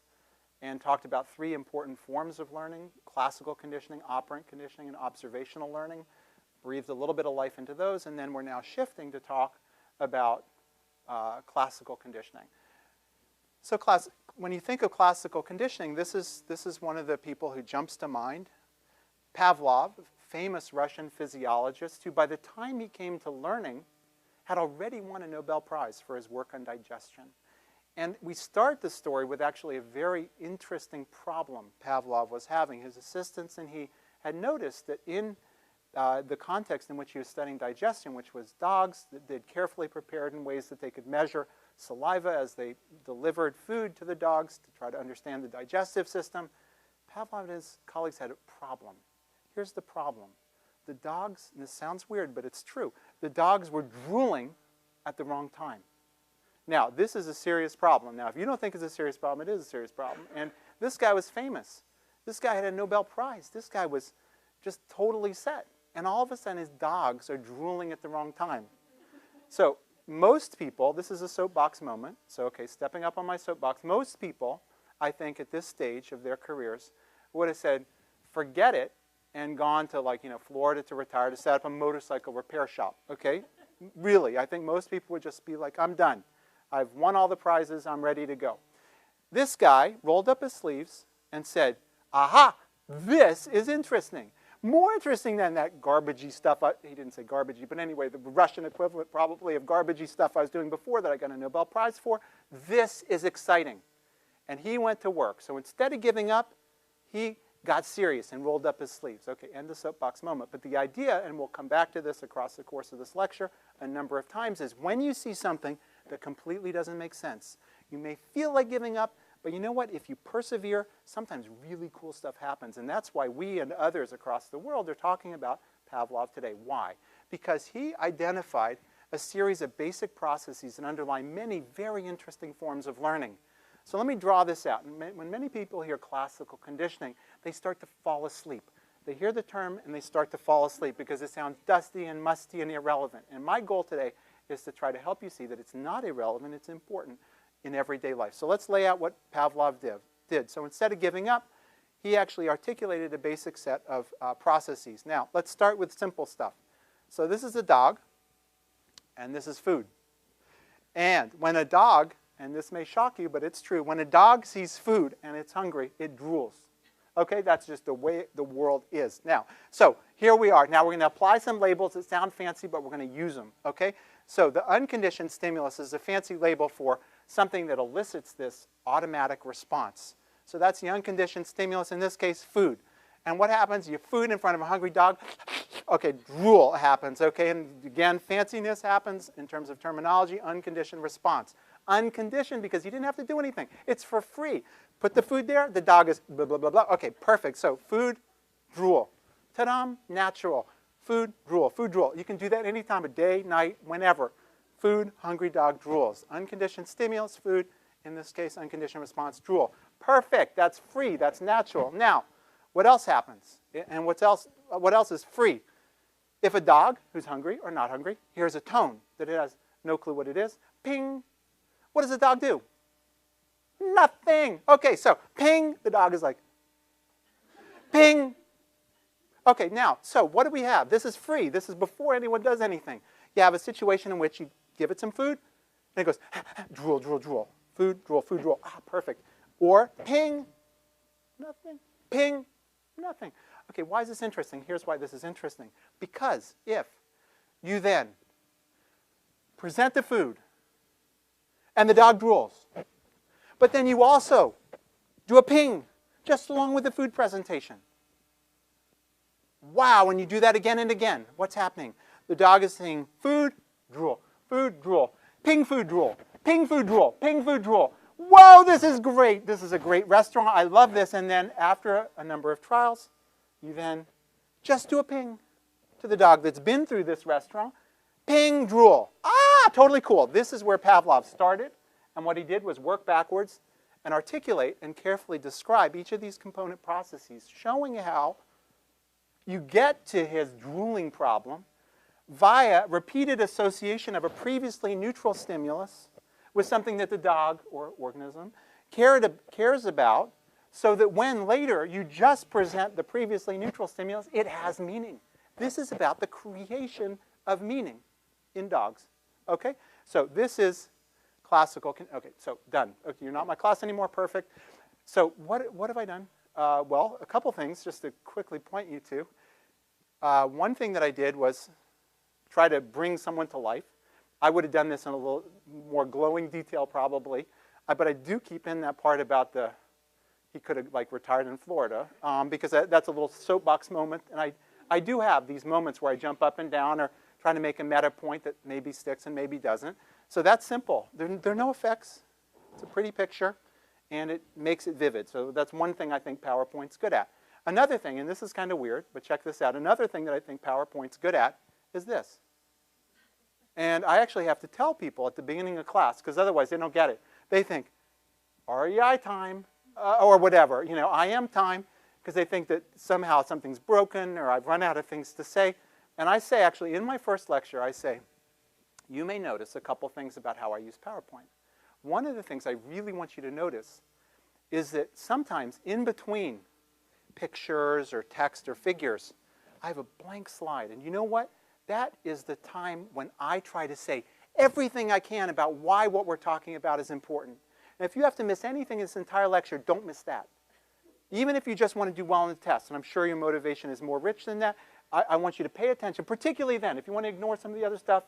and talked about 3 important forms of learning: classical conditioning, operant conditioning, and observational learning. Breathed a little bit of life into those, and then we're now shifting to talk about classical conditioning. So when you think of classical conditioning, this is one of the people who jumps to mind. Pavlov, famous Russian physiologist, who by the time he came to learning had already won a Nobel Prize for his work on digestion. And we start the story with actually a very interesting problem Pavlov was having. His assistants and he had noticed that in the context in which he was studying digestion, which was dogs that they'd carefully prepared in ways that they could measure saliva as they delivered food to the dogs to try to understand the digestive system, Pavlov and his colleagues had a problem. Here's the problem. The dogs, and this sounds weird, but it's true, the dogs were drooling at the wrong time. Now, this is a serious problem. Now, if you don't think it's a serious problem, it is a serious problem. And this guy was famous. This guy had a Nobel Prize. This guy was just totally set. And all of a sudden, his dogs are drooling at the wrong time. So most people, this is a soapbox moment. So, okay, stepping up on my soapbox. Most people, I think, at this stage of their careers would have said, forget it, and gone to, like, Florida to retire, to set up a motorcycle repair shop, okay? Really, I think most people would just be like, I'm done. I've won all the prizes. I'm ready to go. This guy rolled up his sleeves and said, aha, this is interesting. More interesting than that garbagey stuff. He didn't say garbagey, but anyway, the Russian equivalent probably of garbagey stuff I was doing before that I got a Nobel Prize for. This is exciting. And he went to work. So instead of giving up, he got serious and rolled up his sleeves. Okay, end the soapbox moment. But the idea, and we'll come back to this across the course of this lecture a number of times, is when you see something that completely doesn't make sense, you may feel like giving up, but you know what? If you persevere, sometimes really cool stuff happens. And that's why we and others across the world are talking about Pavlov today. Why? Because he identified a series of basic processes that underlie many very interesting forms of learning. So let me draw this out. When many people hear classical conditioning, they start to fall asleep. They hear the term and they start to fall asleep because it sounds dusty and musty and irrelevant. And my goal today is to try to help you see that it's not irrelevant, it's important in everyday life. So let's lay out what Pavlov did. So instead of giving up, he actually articulated a basic set of processes. Now, let's start with simple stuff. So this is a dog, and this is food. And when a dog, and this may shock you, but it's true, when a dog sees food and it's hungry, it drools. Okay, that's just the way the world is. Now, so here we are. Now we're going to apply some labels that sound fancy, but we're going to use them. Okay, so the unconditioned stimulus is a fancy label for something that elicits this automatic response. So that's the unconditioned stimulus, in this case, food. And what happens? You have food in front of a hungry dog. Okay, drool happens. Okay, and again, fanciness happens in terms of terminology, unconditioned response. Unconditioned because you didn't have to do anything. It's for free. Put the food there, the dog is blah, blah, blah, blah. Okay, perfect. So food, drool. Ta-da, natural. Food, drool. Food, drool. You can do that any time of day, night, whenever. Food, hungry dog, drools. Unconditioned stimulus, food. In this case, unconditioned response, drool. Perfect. That's free. That's natural. Now, what else happens? And what else is free? If a dog who's hungry or not hungry hears a tone that it has no clue what it is, ping. What does the dog do? Nothing. Okay, so ping, the dog is like, ping. Okay, now, so what do we have? This is free. This is before anyone does anything. You have a situation in which you give it some food, and it goes, drool, drool, drool. Food, drool, food, drool. Ah, perfect. Or ping, nothing. Ping, nothing. Okay, why is this interesting? Here's why this is interesting. Because if you then present the food, and the dog drools, but then you also do a ping just along with the food presentation. Wow, when you do that again and again, what's happening? The dog is saying food, drool, ping food, drool, ping food, drool, ping food, drool. Whoa, this is great. This is a great restaurant. I love this. And then after a number of trials, you then just do a ping to the dog that's been through this restaurant. Ping, drool. Ah, totally cool. This is where Pavlov started. And what he did was work backwards and articulate and carefully describe each of these component processes, showing how you get to his drooling problem via repeated association of a previously neutral stimulus with something that the dog or organism cares about, so that when later you just present the previously neutral stimulus, it has meaning. This is about the creation of meaning in dogs. Okay? So this is classical. Okay, so done. Okay, you're not my class anymore. Perfect. So what have I done? Well, a couple things just to quickly point you to. One thing that I did was try to bring someone to life. I would have done this in a little more glowing detail probably, but I do keep in that part about he could have like retired in Florida, because that's a little soapbox moment, and I do have these moments where I jump up and down or trying to make a meta point that maybe sticks and maybe doesn't. So that's simple. There are no effects. It's a pretty picture, and it makes it vivid. So that's one thing I think PowerPoint's good at. Another thing, and this is kind of weird, but check this out. Another thing that I think PowerPoint's good at is this. And I actually have to tell people at the beginning of class, because otherwise they don't get it. They think, REI time, or whatever, IM time, because they think that somehow something's broken or I've run out of things to say. And I say, actually, in my first lecture, I say, you may notice a couple things about how I use PowerPoint. One of the things I really want you to notice is that sometimes in between pictures or text or figures, I have a blank slide. And you know what? That is the time when I try to say everything I can about why what we're talking about is important. And if you have to miss anything in this entire lecture, don't miss that. Even if you just want to do well on the test, and I'm sure your motivation is more rich than that, I want you to pay attention, particularly then. If you want to ignore some of the other stuff,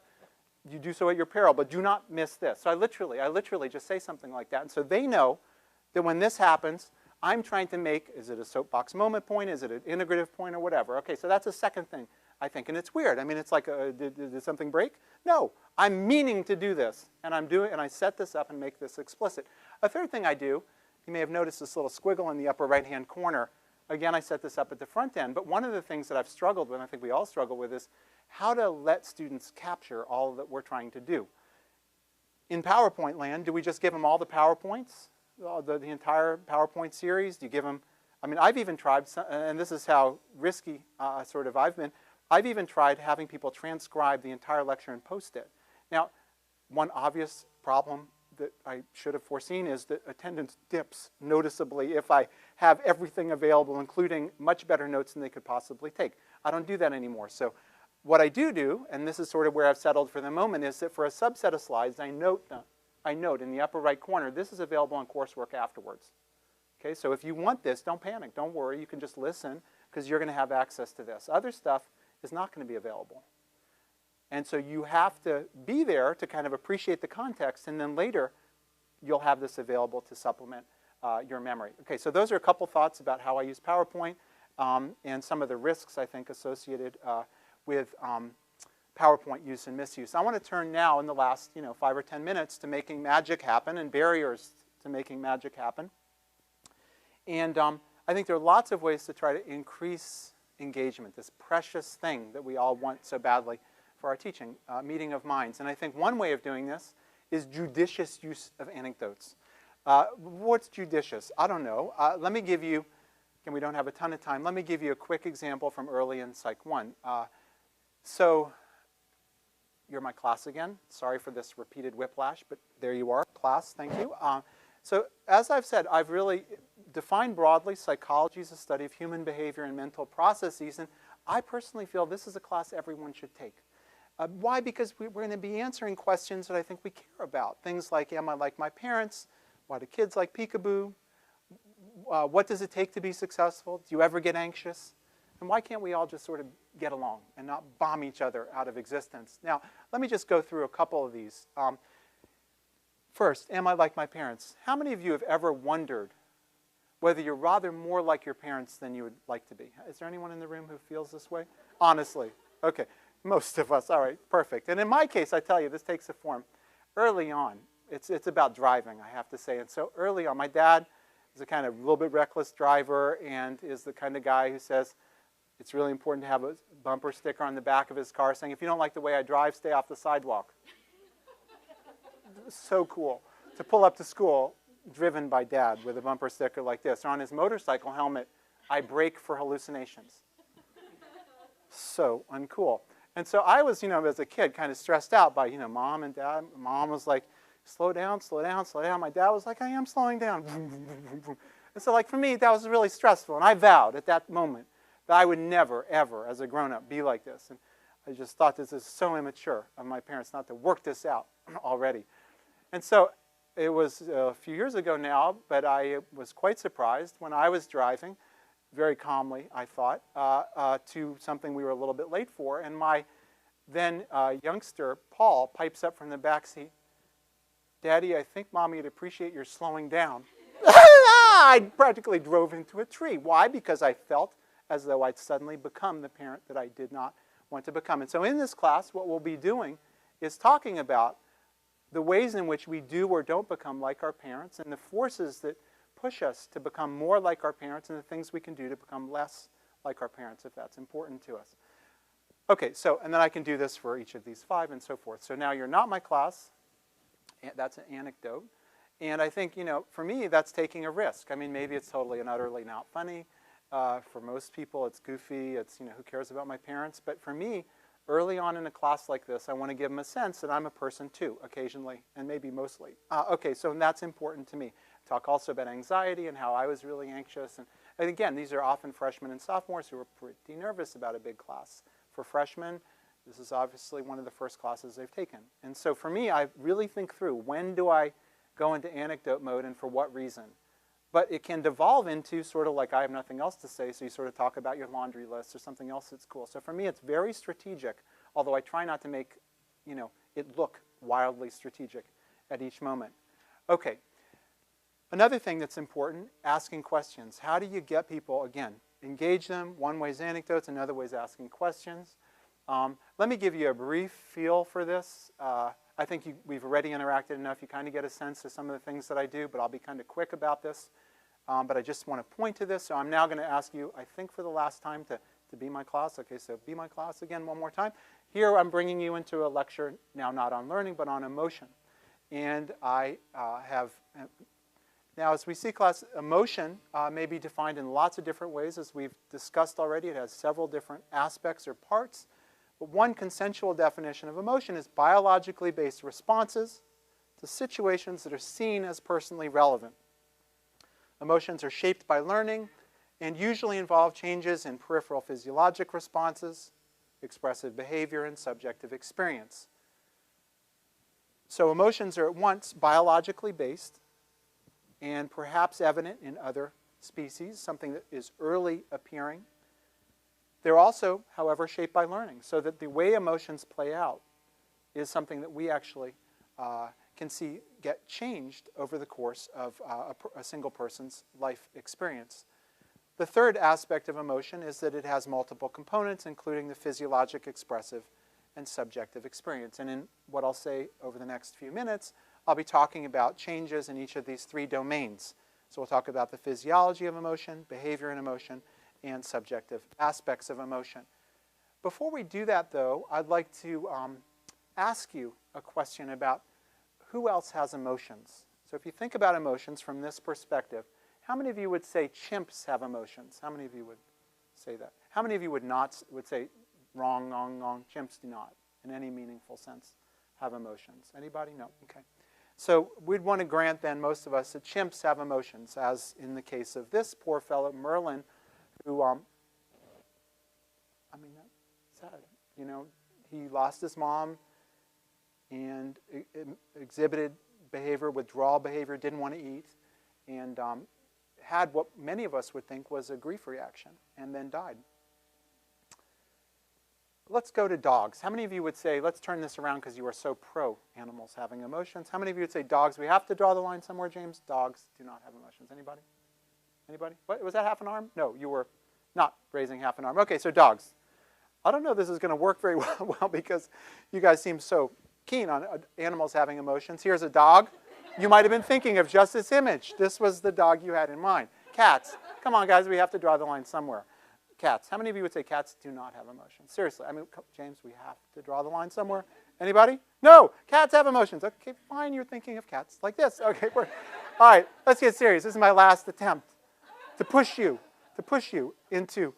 you do so at your peril, but do not miss this. So I literally just say something like that. And so they know that when this happens, I'm trying to make, is it a soapbox moment point? Is it an integrative point or whatever? Okay, so that's the second thing, I think. And it's weird. I mean, it's like, did something break? No, I'm meaning to do this. And I set this up and make this explicit. A third thing I do, you may have noticed this little squiggle in the upper right-hand corner. Again, I set this up at the front end. But one of the things that I've struggled with, and I think we all struggle with, is how to let students capture all that we're trying to do. In PowerPoint land, do we just give them all the PowerPoints? The entire PowerPoint series? Do you give them, I mean, I've even tried, and this is how risky I've even tried having people transcribe the entire lecture and post it. Now, one obvious problem that I should have foreseen is that attendance dips noticeably if I have everything available, including much better notes than they could possibly take. I don't do that anymore. So what I do, and this is sort of where I've settled for the moment, is that for a subset of slides, I note in the upper right corner, this is available on coursework afterwards. Okay, so if you want this, don't panic, don't worry. You can just listen because you're going to have access to this. Other stuff is not going to be available. And so you have to be there to kind of appreciate the context, and then later you'll have this available to supplement your memory. Okay, so those are a couple thoughts about how I use PowerPoint and some of the risks, I think, associated with PowerPoint use and misuse. I want to turn now in the last 5 or 10 minutes to making magic happen and barriers to making magic happen. And I think there are lots of ways to try to increase engagement, this precious thing that we all want so badly for our teaching, meeting of minds. And I think one way of doing this is judicious use of anecdotes. What's judicious? I don't know. Let me give you, and we don't have a ton of time, let me give you a quick example from early in Psych 1. So you're my class again. Sorry for this repeated whiplash, but there you are, class, thank you. So as I've said, I've really defined broadly psychology as a study of human behavior and mental processes, and I personally feel this is a class everyone should take. Why? Because we're going to be answering questions that I think we care about. Things like, am I like my parents? Why do kids like peekaboo? What does it take to be successful? Do you ever get anxious? And why can't we all just sort of get along and not bomb each other out of existence? Now, let me just go through a couple of these. First, am I like my parents? How many of you have ever wondered whether you're rather more like your parents than you would like to be. Is there anyone in the room who feels this way? Honestly. Okay. Most of us. All right. Perfect. And in my case, I tell you, this takes a form. Early on, it's about driving, I have to say. And so early on, my dad is a kind of a little bit reckless driver and is the kind of guy who says it's really important to have a bumper sticker on the back of his car saying, if you don't like the way I drive, stay off the sidewalk. So cool. To pull up to school driven by Dad with a bumper sticker like this. Or on his motorcycle helmet, I brake for hallucinations. So uncool. And so I was, as a kid, kind of stressed out by, Mom and Dad. Mom was like, slow down, slow down, slow down. My dad was like, I am slowing down. And so, for me, that was really stressful. And I vowed at that moment that I would never, ever, as a grown-up, be like this. And I just thought this is so immature of my parents not to work this out already. And so it was a few years ago now, but I was quite surprised when I was driving, very calmly, I thought, to something we were a little bit late for. And my then youngster, Paul, pipes up from the back seat, Daddy, I think Mommy would appreciate your slowing down. I practically drove into a tree. Why? Because I felt as though I'd suddenly become the parent that I did not want to become. And so in this class, what we'll be doing is talking about the ways in which we do or don't become like our parents and the forces that push us to become more like our parents and the things we can do to become less like our parents if that's important to us. Okay, so, and then I can do this for each of these 5 and so forth. So now you're not my class. That's an anecdote. And I think, for me, that's taking a risk. I mean, maybe it's totally and utterly not funny. For most people, it's goofy. It's, who cares about my parents? But for me, early on in a class like this, I want to give them a sense that I'm a person too, occasionally, and maybe mostly. Okay, so that's important to me. Talk also about anxiety and how I was really anxious. And again, these are often freshmen and sophomores who are pretty nervous about a big class. For freshmen, this is obviously one of the first classes they've taken. And so for me, I really think through, when do I go into anecdote mode and for what reason? But it can devolve into sort of like I have nothing else to say, so you sort of talk about your laundry list or something else that's cool. So for me, it's very strategic, although I try not to make it look wildly strategic at each moment. Okay. Another thing that's important, asking questions. How do you get people, again, engage them? One way is anecdotes, another way is asking questions. Let me give you a brief feel for this. I think we've already interacted enough. You kind of get a sense of some of the things that I do, but I'll be kind of quick about this. But I just want to point to this. So I'm now going to ask you, I think for the last time, to be my class. Okay, so be my class again one more time. Here I'm bringing you into a lecture, now not on learning, but on emotion. And I have... Now, as we see, class, emotion may be defined in lots of different ways. As we've discussed already, it has several different aspects or parts. But one consensual definition of emotion is biologically based responses to situations that are seen as personally relevant. Emotions are shaped by learning and usually involve changes in peripheral physiologic responses, expressive behavior, and subjective experience. So emotions are at once biologically based and perhaps evident in other species, something that is early appearing. They're also, however, shaped by learning, so that the way emotions play out is something that we actually can see get changed over the course of a single person's life experience. The third aspect of emotion is that it has multiple components, including the physiologic, expressive, and subjective experience. And in what I'll say over the next few minutes, I'll be talking about changes in each of these 3 domains. So we'll talk about the physiology of emotion, behavior in emotion, and subjective aspects of emotion. Before we do that, though, I'd like to ask you a question about who else has emotions. So if you think about emotions from this perspective, how many of you would say chimps have emotions? How many of you would say that? How many of you would say wrong, chimps do not, in any meaningful sense, have emotions? Anybody? No? Okay. So we'd want to grant then, most of us, that chimps have emotions, as in the case of this poor fellow, Merlin, who, that's sad. He lost his mom and exhibited behavior, withdrawal behavior, didn't want to eat, and had what many of us would think was a grief reaction, and then died. Let's go to dogs. How many of you would say, let's turn this around because you are so pro animals having emotions. How many of you would say dogs, we have to draw the line somewhere, James? Dogs do not have emotions. Anybody? Anybody? What, was that half an arm? No, you were not raising half an arm. Okay, so dogs. I don't know if this is going to work very well because you guys seem so keen on animals having emotions. Here's a dog. You might have been thinking of just this image. This was the dog you had in mind. Cats. Come on, guys, we have to draw the line somewhere. Cats. How many of you would say cats do not have emotions? Seriously, I mean, James, we have to draw the line somewhere. Anybody? No, cats have emotions. Okay, fine, you're thinking of cats like this. Okay, all right, let's get serious. This is my last attempt to push you into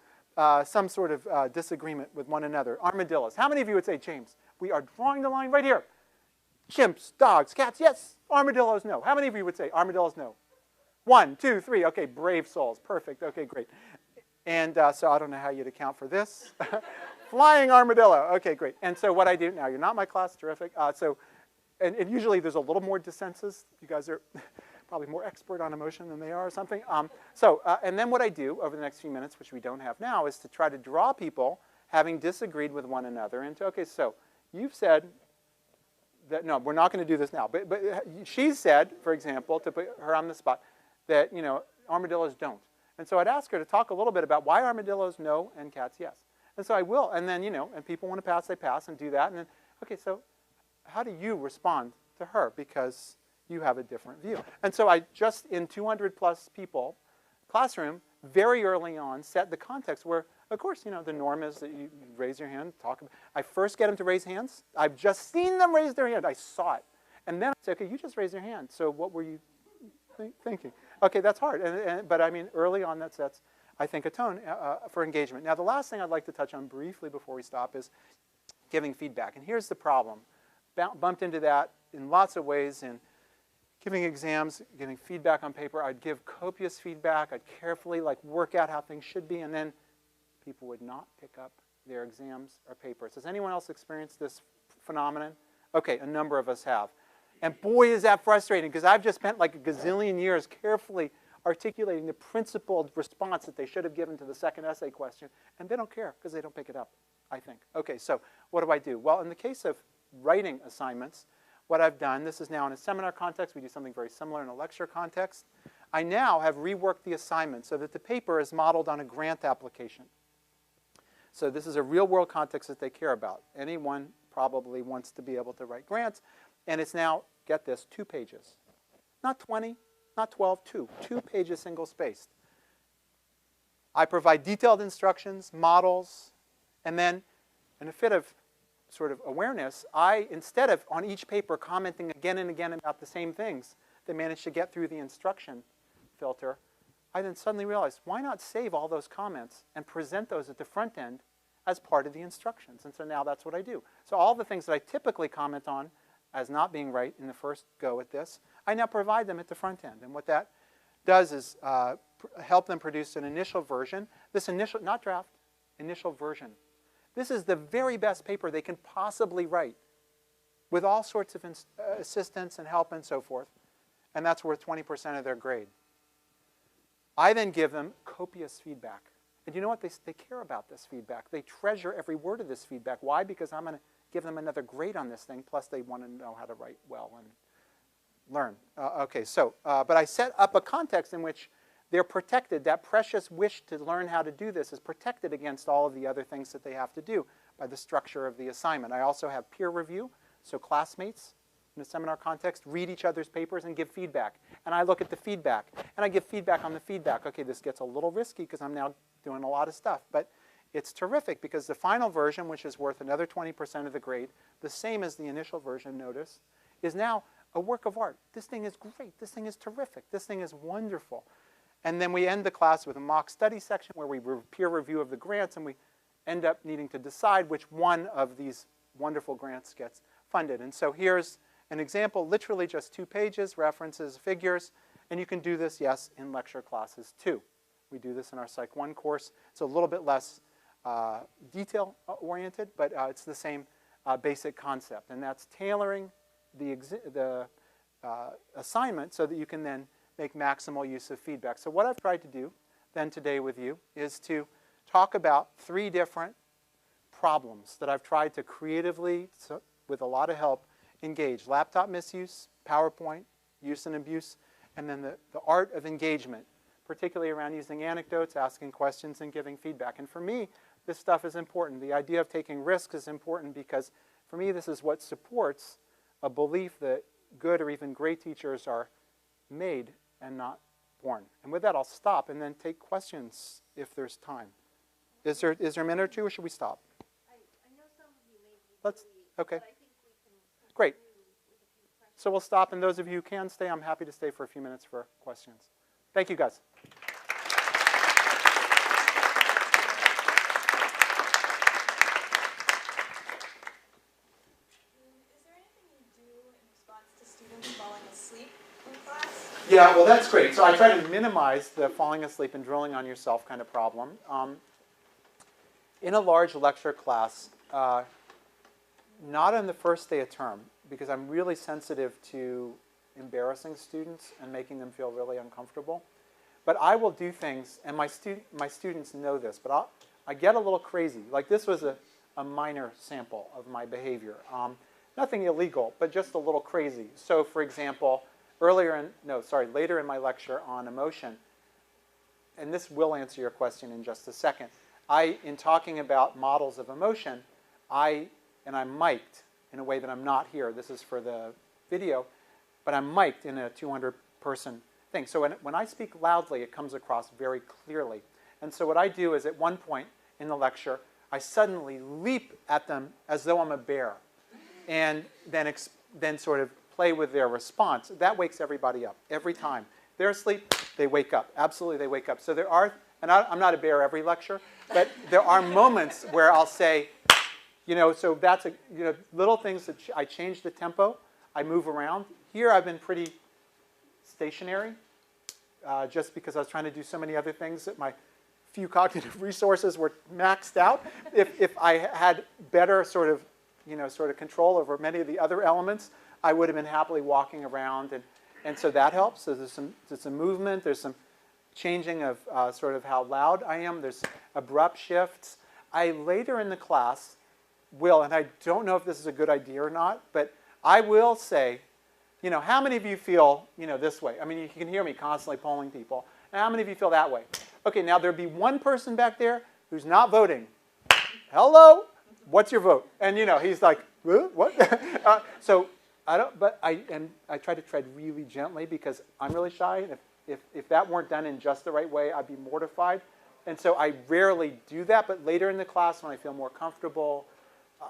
some sort of disagreement with one another. Armadillos. How many of you would say, James, we are drawing the line right here? Chimps, dogs, cats, yes. Armadillos, no. How many of you would say armadillos, no? 1, 2, 3. Okay, brave souls. Perfect. Okay, great. And so I don't know how you'd account for this. Flying armadillo. Okay, great. And so what I do now, you're not my class, terrific. And usually there's a little more dissensus. You guys are probably more expert on emotion than they are or something. And then what I do over the next few minutes, which we don't have now, is to try to draw people having disagreed with one another into, okay, so you've said that, no, we're not going to do this now. But she said, for example, to put her on the spot, that, you know, armadillos don't. And so I'd ask her to talk a little bit about why armadillos no and cats yes. And so I will. And then, you know, and people want to pass, they pass and do that. And then, okay, so how do you respond to her? Because you have a different view. And so I just, in 200 plus people classroom, very early on, set the context where, of course, you know, the norm is that you raise your hand, talk about. I first get them to raise hands. I've just seen them raise their hand. I saw it. And then I say, okay, you just raise your hand. So what were you thinking? Okay, that's hard. But I mean, early on, that sets, I think, a tone for engagement. Now, the last thing I'd like to touch on briefly before we stop is giving feedback. And here's the problem. Bumped into that in lots of ways in giving exams, giving feedback on paper. I'd give copious feedback. I'd carefully work out how things should be, and then people would not pick up their exams or papers. Has anyone else experienced this phenomenon? Okay, a number of us have. And boy, is that frustrating, because I've just spent like a gazillion years carefully articulating the principled response that they should have given to the second essay question, and they don't care because they don't pick it up, I think. Okay, so what do? Well, in the case of writing assignments, what I've done, this is now in a seminar context. We do something very similar in a lecture context. I now have reworked the assignment so that the paper is modeled on a grant application. So this is a real-world context that they care about. Anyone probably wants to be able to write grants. And it's now, get this, 2 pages. Not 20, not 12, 2. 2 pages single-spaced. I provide detailed instructions, models, and then in a fit of sort of awareness, I, instead of on each paper commenting again and again about the same things, they managed to get through the instruction filter, I then suddenly realized, why not save all those comments and present those at the front end as part of the instructions? And so now that's what I do. So all the things that I typically comment on as not being right in the first go at this, I now provide them at the front end. And what that does is help them produce an initial version. This initial, not draft, initial version. This is the very best paper they can possibly write with all sorts of assistance and help and so forth. And that's worth 20% of their grade. I then give them copious feedback. And you know what? They care about this feedback. They treasure every word of this feedback. Why? Because I'm going to give them another grade on this thing, plus they want to know how to write well and learn. Okay, so, but I set up a context in which they're protected. That precious wish to learn how to do this is protected against all of the other things that they have to do by the structure of the assignment. I also have peer review, so classmates in a seminar context read each other's papers and give feedback. And I look at the feedback, and I give feedback on the feedback. Okay, this gets a little risky because I'm now doing a lot of stuff, but it's terrific because the final version, which is worth another 20% of the grade, the same as the initial version, notice, is now a work of art. This thing is great. This thing is terrific. This thing is wonderful. And then we end the class with a mock study section where we peer review of the grants, and we end up needing to decide which one of these wonderful grants gets funded. And so here's an example, literally just 2 pages, references, figures, and you can do this, yes, in lecture classes too. We do this in our Psych 1 course. It's a little bit less detail-oriented, but it's the same basic concept, and that's tailoring the assignment so that you can then make maximal use of feedback. So what I've tried to do then today with you is to talk about 3 different problems that I've tried to creatively, with a lot of help, engage. Laptop misuse, PowerPoint, use and abuse, and then the art of engagement, particularly around using anecdotes, asking questions, and giving feedback. And for me, this stuff is important. The idea of taking risks is important because for me, this is what supports a belief that good or even great teachers are made and not born. And with that, I'll stop and then take questions if there's time. Is there a minute or two, or should we stop? I know some of you may be Let's, busy, okay. but I think we can Great. continue with a few questions. So we'll stop, and those of you who can stay, I'm happy to stay for a few minutes for questions. Thank you, guys. Is there anything you do in response to students falling asleep in class? Yeah, well, that's great. So I try to minimize the falling asleep and drilling on yourself kind of problem. In a large lecture class, not on the first day of term, because I'm really sensitive to embarrassing students and making them feel really uncomfortable. But I will do things, and my students know this, but I get a little crazy. Like this was a minor sample of my behavior. Nothing illegal, but just a little crazy. So for example, later in my lecture on emotion, and this will answer your question in just a second, in talking about models of emotion, I'm mic'd in a way that I'm not here. This is for the video, but I'm mic'd in a 200-person thing. So when I speak loudly, it comes across very clearly. And so what I do is at one point in the lecture, I suddenly leap at them as though I'm a bear, and then sort of play with their response. That wakes everybody up every time. They're asleep, they wake up. Absolutely, they wake up. So there are, and I'm not a bear every lecture, but there are moments where I'll say, so that's little things that I change the tempo, I move around. Here I've been pretty stationary, just because I was trying to do so many other things that my few cognitive resources were maxed out. If I had better sort of control over many of the other elements, I would have been happily walking around, and so that helps. So there's some movement, there's some changing of sort of how loud I am, there's abrupt shifts. I later in the class will, and I don't know if this is a good idea or not, but I will say, how many of you feel, this way? I mean, you can hear me constantly polling people. Now, how many of you feel that way? Okay, now there'd be one person back there who's not voting. Hello? What's your vote? And, he's like, what? So I don't, but I try to tread really gently because I'm really shy. And if that weren't done in just the right way, I'd be mortified. And so I rarely do that, but later in the class when I feel more comfortable,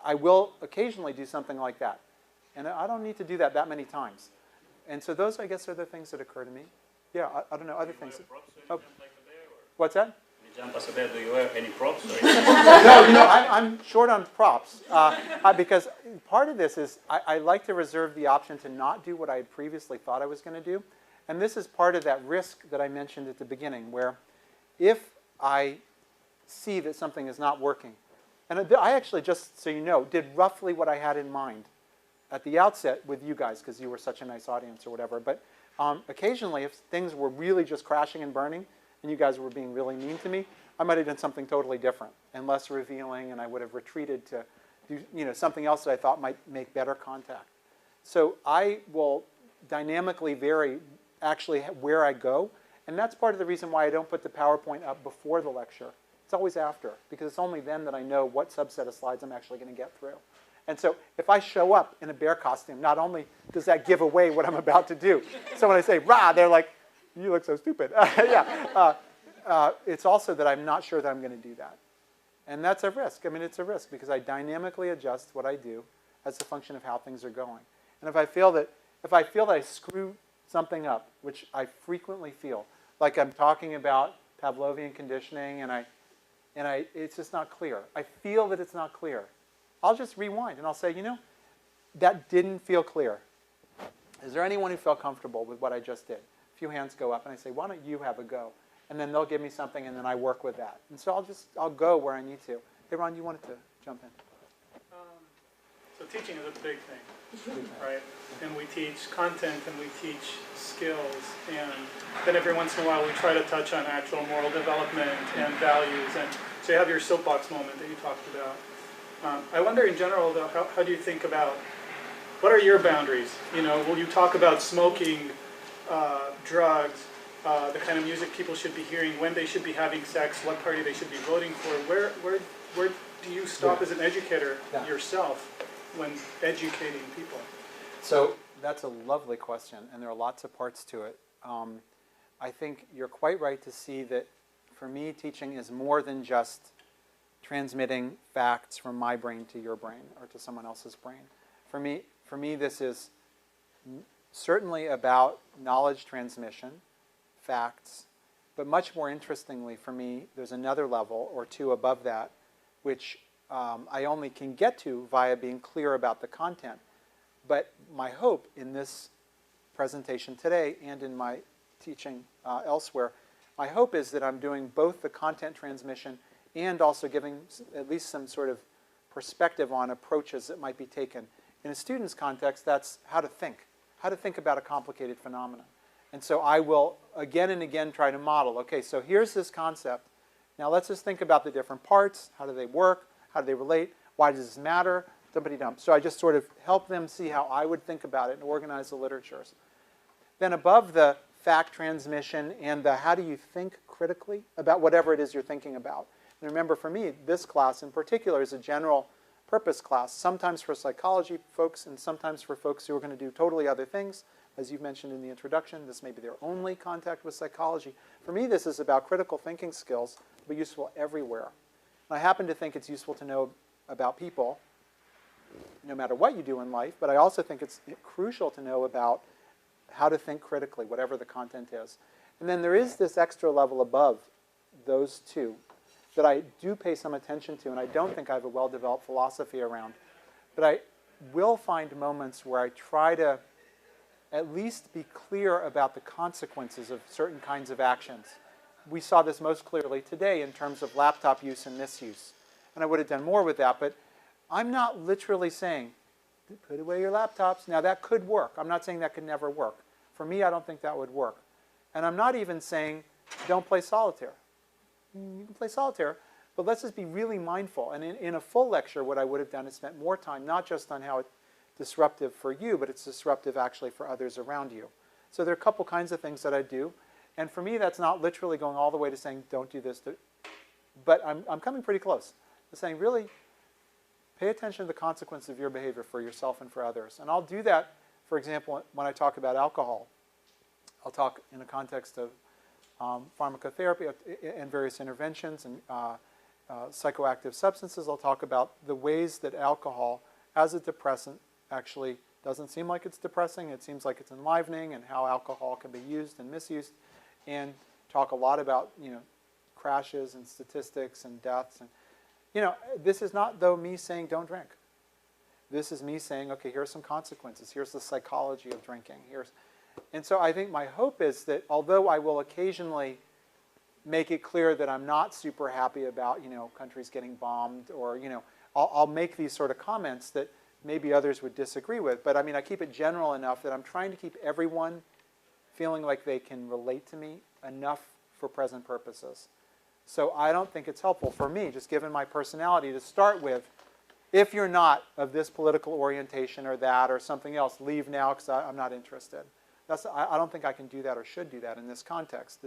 I will occasionally do something like that. And I don't need to do that many times. And so those, I guess, are the things that occur to me. Yeah, I don't know, other things. Oh. What's that? You jump as a bear, do you wear any props? Or No, I'm short on props. Because part of this is I like to reserve the option to not do what I had previously thought I was going to do. And this is part of that risk that I mentioned at the beginning, where if I see that something is not working, and I actually, just so you know, did roughly what I had in mind at the outset with you guys, because you were such a nice audience or whatever. But occasionally, if things were really just crashing and burning, and you guys were being really mean to me, I might have done something totally different and less revealing, and I would have retreated to do something else that I thought might make better contact. So I will dynamically vary actually where I go, and that's part of the reason why I don't put the PowerPoint up before the lecture. It's always after, because it's only then that I know what subset of slides I'm actually going to get through. And so if I show up in a bear costume, not only does that give away what I'm about to do, so when I say, rah, they're like, you look so stupid. It's also that I'm not sure that I'm going to do that. And that's a risk. I mean, it's a risk because I dynamically adjust what I do as a function of how things are going. And if I feel that I screw something up, which I frequently feel, like I'm talking about Pavlovian conditioning and it's just not clear. I feel that it's not clear. I'll just rewind and I'll say, that didn't feel clear. Is there anyone who felt comfortable with what I just did? A few hands go up and I say, why don't you have a go? And then they'll give me something and then I work with that. And so I'll go where I need to. Hey, Ron, you wanted to jump in? So teaching is a big thing, right? And we teach content and we teach skills. And then every once in a while we try to touch on actual moral development and values. And so you have your soapbox moment that you talked about. I wonder in general, though, how do you think about, what are your boundaries? Will you talk about smoking, drugs, the kind of music people should be hearing, when they should be having sex, what party they should be voting for. Where do you stop as an educator yourself when educating people? So that's a lovely question, and there are lots of parts to it. I think you're quite right to see that for me, teaching is more than just transmitting facts from my brain to your brain or to someone else's brain. For me, this is certainly about knowledge transmission, facts, but much more interestingly for me, there's another level or two above that, which I only can get to via being clear about the content. But my hope in this presentation today and in my teaching elsewhere, my hope is that I'm doing both the content transmission and also giving at least some sort of perspective on approaches that might be taken. In a student's context, that's how to think about a complicated phenomenon. And so I will again and again try to model, okay, so here's this concept. Now let's just think about the different parts. How do they work? How do they relate? Why does this matter? So I just sort of help them see how I would think about it and organize the literatures. Then above the fact transmission and the how do you think critically about whatever it is you're thinking about. And remember, for me, this class in particular is a general purpose class, sometimes for psychology folks and sometimes for folks who are going to do totally other things. As you mentioned in the introduction, this may be their only contact with psychology. For me, this is about critical thinking skills, but useful everywhere. And I happen to think it's useful to know about people, no matter what you do in life, but I also think it's crucial to know about how to think critically, whatever the content is. And then there is this extra level above those two that I do pay some attention to, and I don't think I have a well-developed philosophy around. But I will find moments where I try to at least be clear about the consequences of certain kinds of actions. We saw this most clearly today in terms of laptop use and misuse. And I would have done more with that, but I'm not literally saying, put away your laptops. Now that could work. I'm not saying that could never work. For me, I don't think that would work. And I'm not even saying, don't play solitaire. You can play solitaire, but let's just be really mindful. And in a full lecture, what I would have done is spent more time, not just on how it's disruptive for you, but it's disruptive actually for others around you. So there are a couple kinds of things that I do. And for me, that's not literally going all the way to saying, don't do this. But I'm coming pretty close to saying, really, pay attention to the consequences of your behavior for yourself and for others. And I'll do that, for example, when I talk about alcohol. I'll talk in the context of pharmacotherapy and various interventions and psychoactive substances. I'll talk about the ways that alcohol, as a depressant, actually doesn't seem like it's depressing. It seems like it's enlivening, and how alcohol can be used and misused. And talk a lot about, crashes and statistics and deaths. And, this is not, though, me saying don't drink. This is me saying, okay, here's some consequences. Here's the psychology of drinking. And so I think my hope is that although I will occasionally make it clear that I'm not super happy about, countries getting bombed, or, I'll make these sort of comments that maybe others would disagree with. But I keep it general enough that I'm trying to keep everyone feeling like they can relate to me enough for present purposes. So I don't think it's helpful for me, just given my personality, to start with, if you're not of this political orientation or that or something else, leave now because I'm not interested. I don't think I can do that or should do that in this context.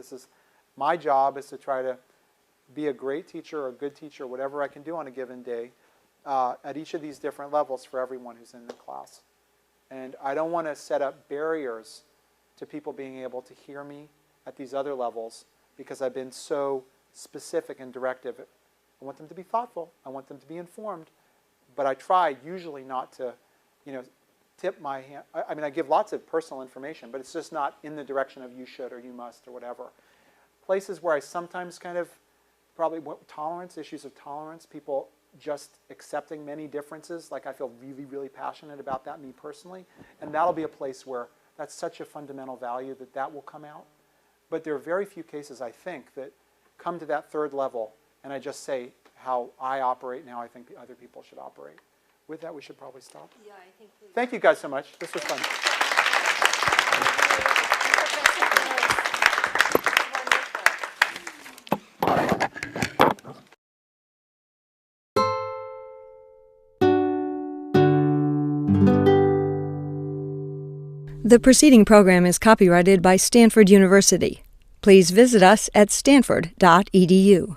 My job is to try to be a great teacher or a good teacher, whatever I can do on a given day, at each of these different levels for everyone who's in the class. And I don't want to set up barriers to people being able to hear me at these other levels because I've been so specific and directive. I want them to be thoughtful. I want them to be informed. But I try usually not to, tip my hand. I give lots of personal information, but it's just not in the direction of you should or you must or whatever. Places where I sometimes probably issues of tolerance, people just accepting many differences, like I feel really, really passionate about that, me personally. And that'll be a place where that's such a fundamental value that will come out. But there are very few cases, I think, that come to that third level, and I just say how I operate and how I think the other people should operate. With that, we should probably stop. Yeah, I think we... Thank you guys so much. This was fun. The preceding program is copyrighted by Stanford University. Please visit us at stanford.edu.